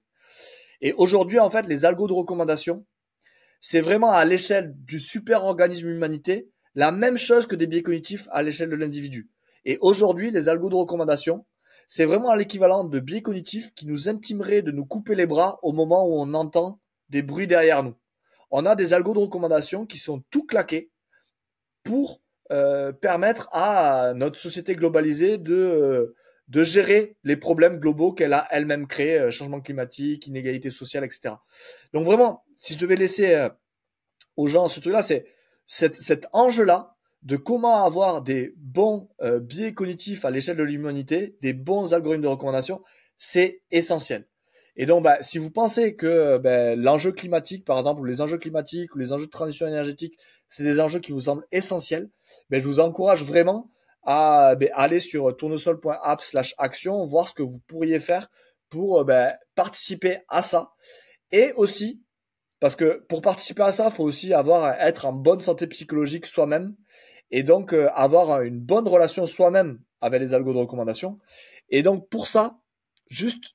Et aujourd'hui, en fait, les algos de recommandation, c'est vraiment à l'échelle du super organisme humanité, la même chose que des biais cognitifs à l'échelle de l'individu. Et aujourd'hui, les algos de recommandation, c'est vraiment l'équivalent de biais cognitifs qui nous intimeraient de nous couper les bras au moment où on entend des bruits derrière nous. On a des algos de recommandation qui sont tout claqués pour permettre à notre société globalisée de gérer les problèmes globaux qu'elle a elle-même créés, changement climatique, inégalité sociale, etc. Donc vraiment, si je devais laisser aux gens ce truc-là, c'est cet enjeu-là de comment avoir des bons biais cognitifs à l'échelle de l'humanité, des bons algorithmes de recommandation, c'est essentiel. Et donc, si vous pensez que l'enjeu climatique, par exemple, ou les enjeux climatiques, ou les enjeux de transition énergétique, c'est des enjeux qui vous semblent essentiels, je vous encourage vraiment à aller sur tournesol.app/action, voir ce que vous pourriez faire pour participer à ça. Et aussi, parce que pour participer à ça, il faut aussi être en bonne santé psychologique soi-même, et donc avoir une bonne relation soi-même avec les algos de recommandation. Et donc pour ça, juste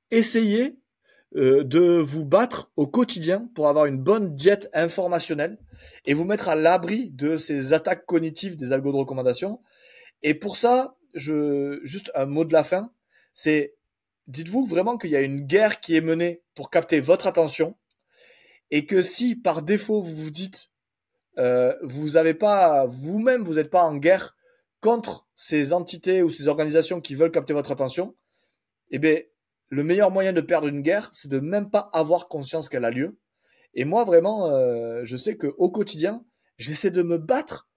essayez de vous battre au quotidien pour avoir une bonne diète informationnelle et vous mettre à l'abri de ces attaques cognitives des algos de recommandation. Et pour ça, juste un mot de la fin, c'est dites-vous vraiment qu'il y a une guerre qui est menée pour capter votre attention, et que si par défaut vous vous dites vous n'êtes pas en guerre contre ces entités ou ces organisations qui veulent capter votre attention, le meilleur moyen de perdre une guerre, c'est de même pas avoir conscience qu'elle a lieu. Et moi, vraiment, je sais qu'au quotidien, j'essaie de me battre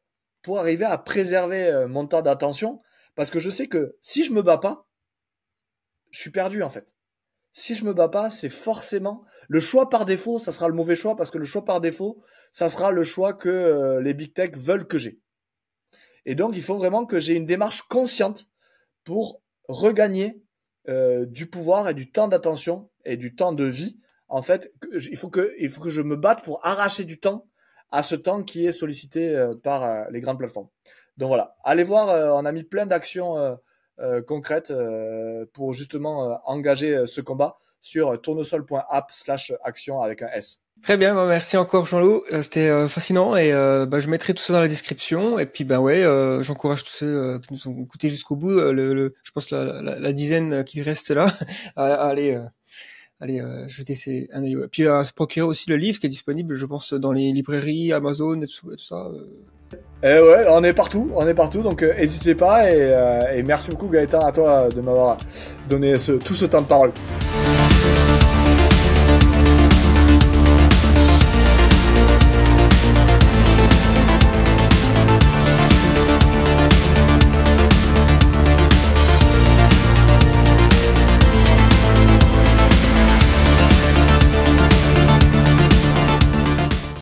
pour arriver à préserver mon temps d'attention, parce que je sais que si je me bats pas, je suis perdu en fait. Si je me bats pas, c'est forcément le choix par défaut, ça sera le mauvais choix, parce que le choix par défaut, ça sera le choix que les big tech veulent que j'ai. Et donc, il faut vraiment que j'ai une démarche consciente pour regagner du pouvoir et du temps d'attention et du temps de vie. En fait, il faut que je me batte pour arracher du temps à ce temps qui est sollicité par les grandes plateformes. Donc voilà, allez voir, on a mis plein d'actions concrètes pour justement engager ce combat sur tournesol.app/action avec un S. Très bien, merci encore Jean-Loup, c'était fascinant, et je mettrai tout ça dans la description, et puis j'encourage tous ceux qui nous ont écoutés jusqu'au bout, je pense la dizaine qui reste là, à aller jeter un œil. Puis à se procurer aussi le livre qui est disponible, je pense, dans les librairies, Amazon et tout ça. Ouais, on est partout, donc n'hésitez pas, et merci beaucoup Gaëtan à toi de m'avoir donné tout ce temps de parole.